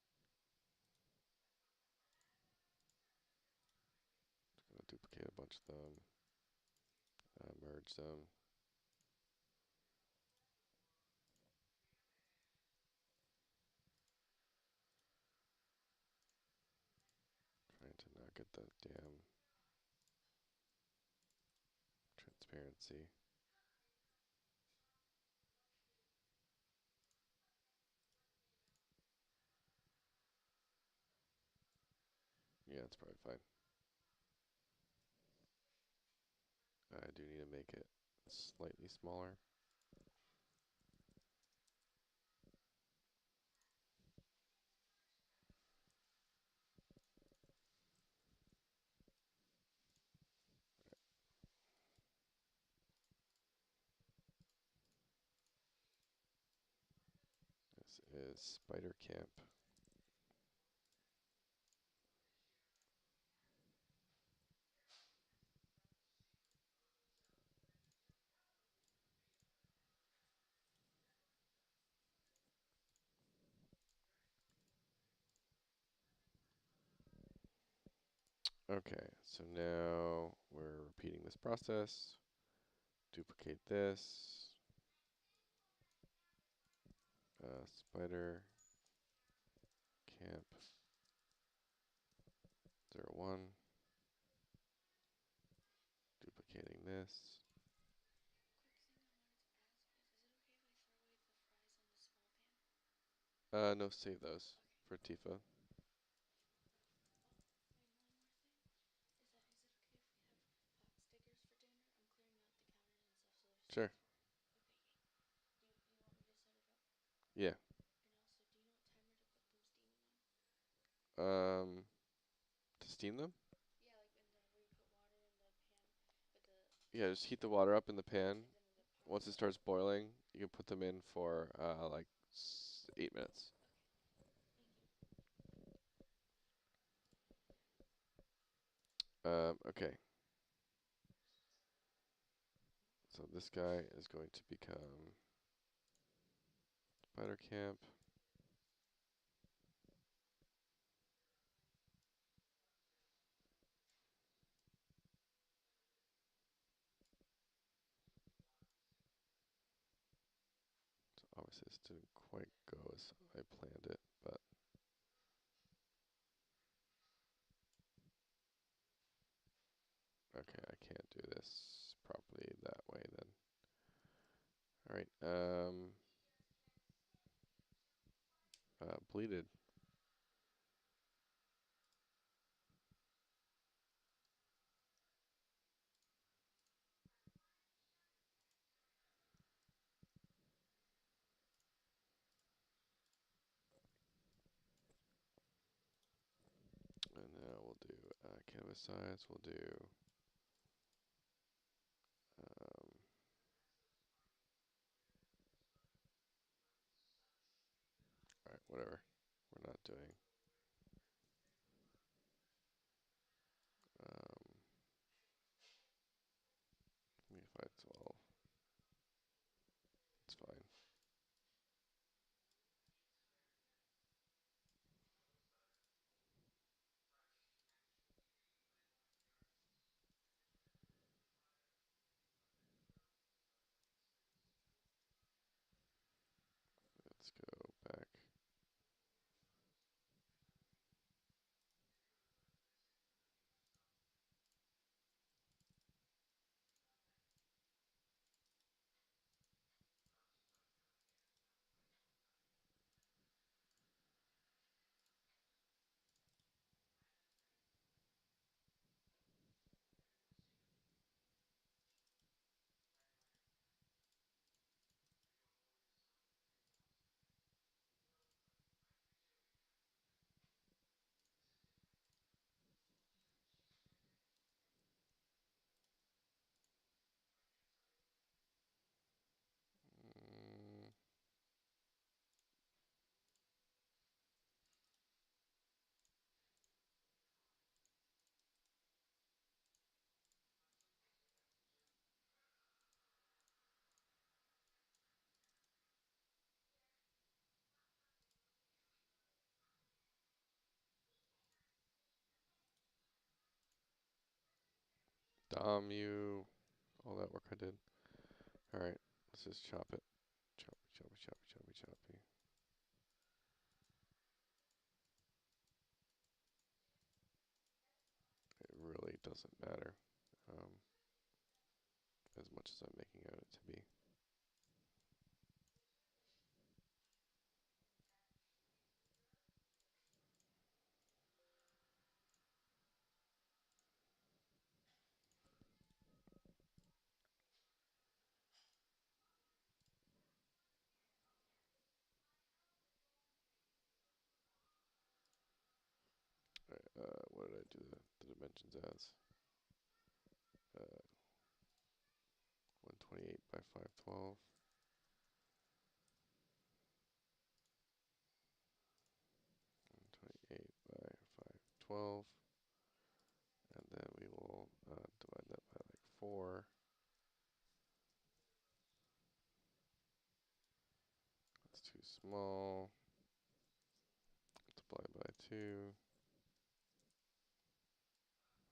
going to duplicate a bunch of them. Merge them. Trying to not get the damn transparency. Yeah, it's probably fine. I do need to make it slightly smaller. is spider camp. Okay, so now we're repeating this process. Duplicate this. Spider camp 01. Duplicating this. No, save those for Tifa. Sure. Yeah. To steam them? Yeah, just heat the water up in the pan. Once it starts boiling, you can put them in for like 8 minutes. Okay. So this guy is going to become spider camp. So obviously this didn't quite go as I planned it, but okay, I can't do this properly that way then. All right. Bleeded. And now we'll do canvas size. We'll do all right, whatever. We're not doing 512. It's fine. Let's go back. Mm, Dom you. All that work I did. All right, let's just chop it. Choppy, choppy, choppy, choppy, choppy. It really doesn't matter as much as I'm making out it to be. All right, what did I do the dimensions as? 128 by 512. 12. And then we will divide that by like 4. That's too small. Multiply by 2.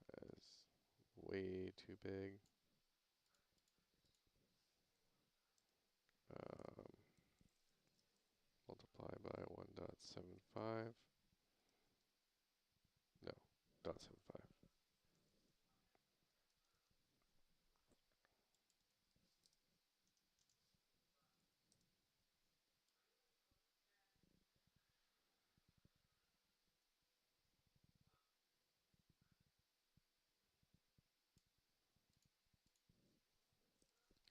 That is way too big. Multiply by 1.75. No, 0.75.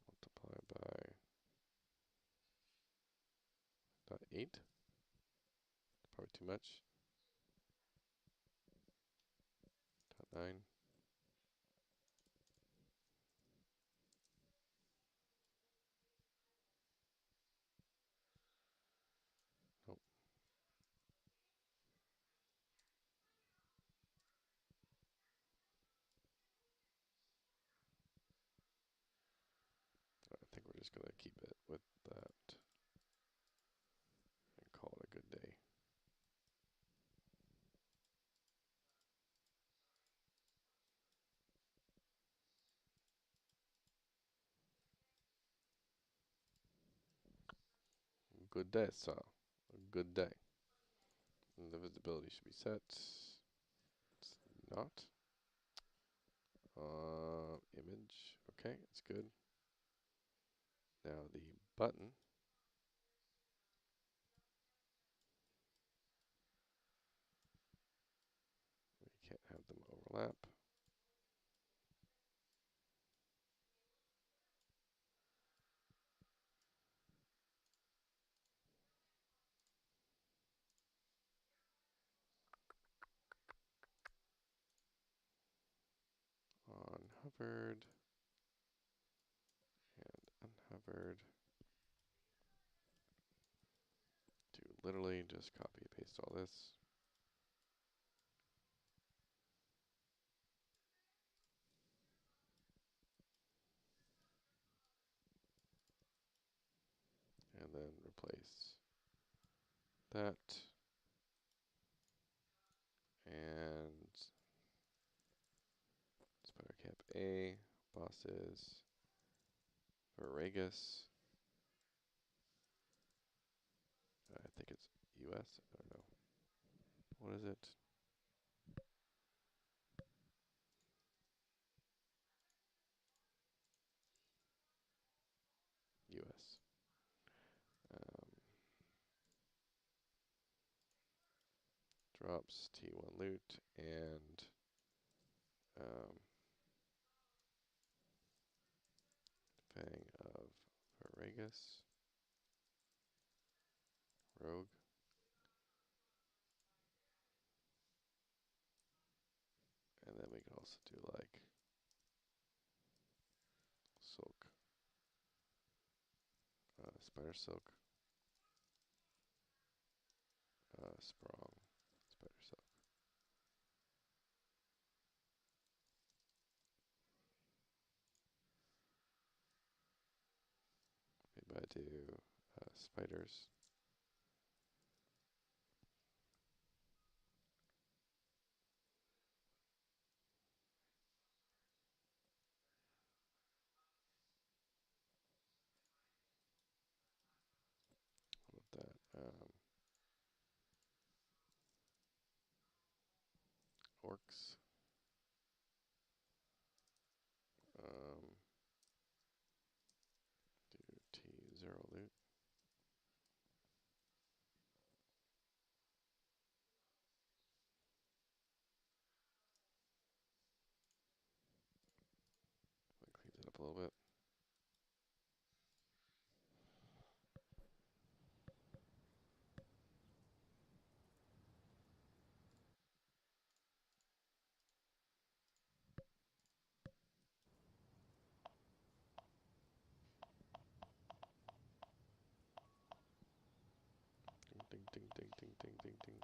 Multiply by 0.8. Probably too much. 0.9. Nope. I think we're just going to keep it with that and call it a good day. Good day, sir. A good day. And the visibility should be set. It's not. Image. Okay, it's good. Now the button. We can't have them overlap. On hovered and unhovered. To literally just copy and paste all this. And then replace that. And spider cap A, bosses, Vegas. I think it's US. I don't know. What is it? US. Drops T1 loot and Fang of Vegas. Rogue. And then we can also do like silk, spider silk, sprong, spider silk. Maybe I do spiders. What about that? Orcs. Do T0 loot. Clean it up a little bit. Ding, ding, ding, ding, ding, ding, ding, ding.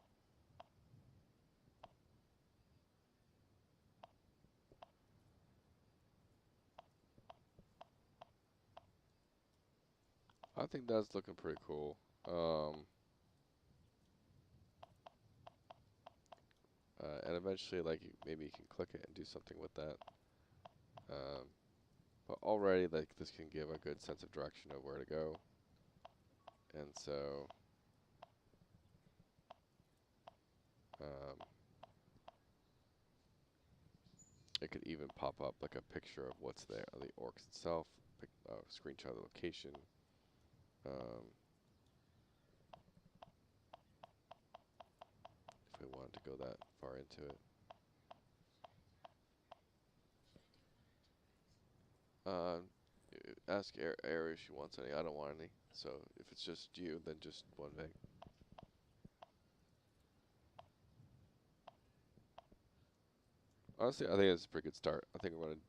I think that's looking pretty cool. And eventually, like, maybe you can click it and do something with that. But already, like, this can give a good sense of direction of where to go. And so, it could even pop up like a picture of what's there, of the orcs itself, screenshot of the location. If we wanted to go that far into it. Ask Air if she wants any. I don't want any. So if it's just you, then just one thing. Honestly, I think it's a pretty good start. I think I'm going to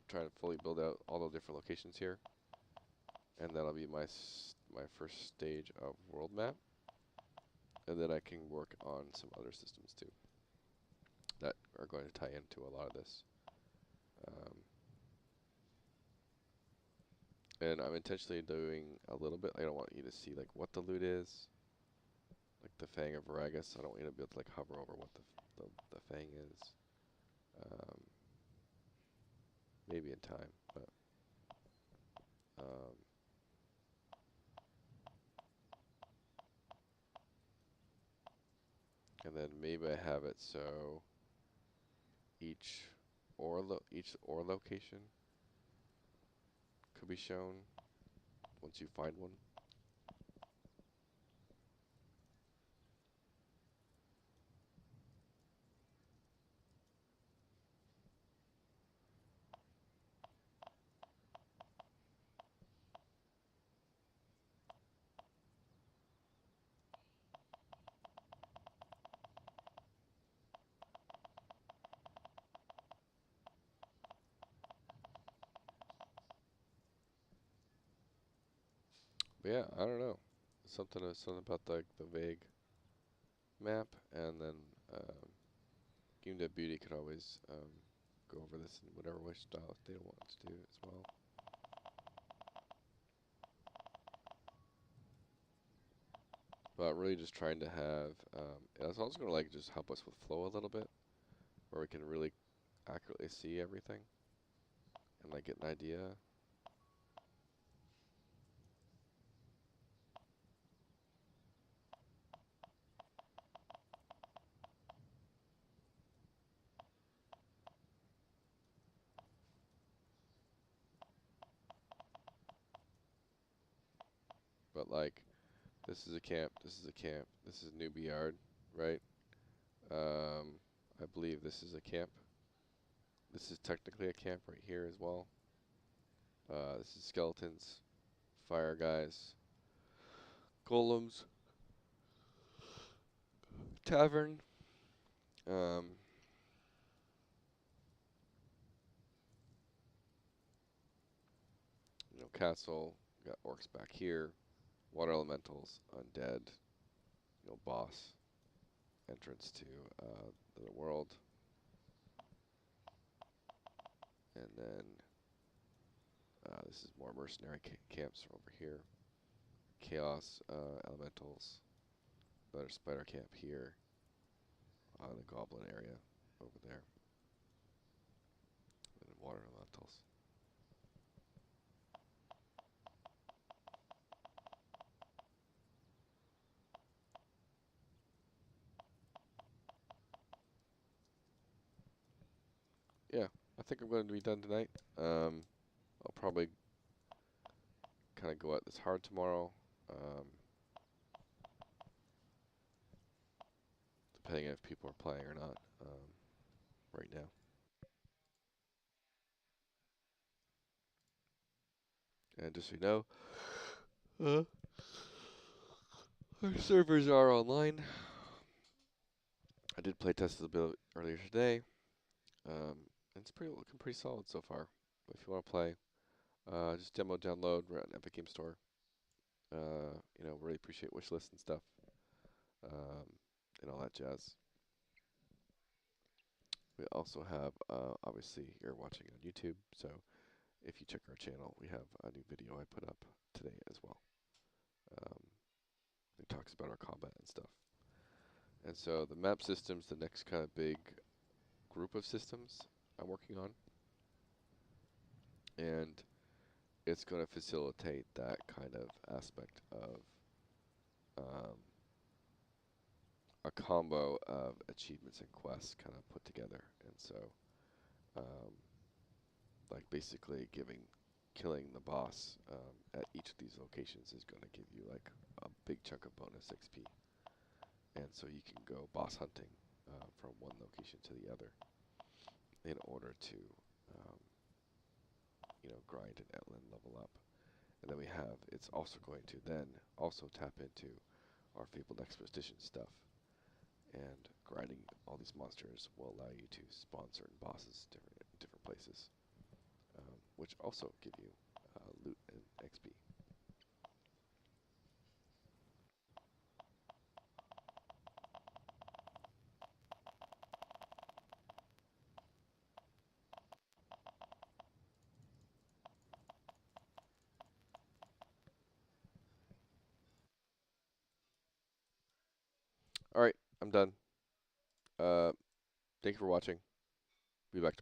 try and fully build out all the different locations here. And that'll be my first stage of world map. And then I can work on some other systems too that are going to tie into a lot of this. And I'm intentionally doing a little bit. I don't want you to see like what the loot is, like the Fang of Varagus. I don't want you to be able to like hover over what the Fang is. Maybe in time, but and then maybe I have it so each ore location could be shown once you find one. But yeah, I don't know. Something about the vague map, and then gameDEVbeauty could always go over this in whatever way style they want to do as well. But really just trying to have, and it's also going to like just help us with flow a little bit, where we can really accurately see everything and like get an idea. But like, this is a camp, this is a camp, this is Newbie Yard, right? I believe this is a camp. This is technically a camp right here as well. This is skeletons, fire guys, golems, tavern. You know, castle. Got orcs back here. Water elementals, undead. You know, boss. Entrance to the world. And then this is more mercenary camps over here. Chaos elementals. Another spider camp here. The goblin area over there. And then water elementals. Yeah, I think I'm going to be done tonight. I'll probably kind of go at this hard tomorrow. Depending if people are playing or not right now. And just so you know, our servers are online. I did play test a bit earlier today. It's looking pretty solid so far. But if you want to play, just demo download. We're at an Epic Game Store. You know, really appreciate wishlist and stuff, and all that jazz. We also have, obviously, you're watching on YouTube, so if you check our channel, we have a new video I put up today as well. talks about our combat and stuff. And so the map system's the next kind of big group of systems I'm working on. And it's going to facilitate that kind of aspect of a combo of achievements and quests kind of put together. And so, like basically killing the boss at each of these locations is going to give you like a big chunk of bonus XP. And so you can go boss hunting from one location to the other in order to, grind and level up. And then it's also going to then also tap into our Fabled Expedition stuff. And grinding all these monsters will allow you to spawn certain bosses different places, which also give you loot and XP. All right, I'm done. Thank you for watching. Be back tomorrow.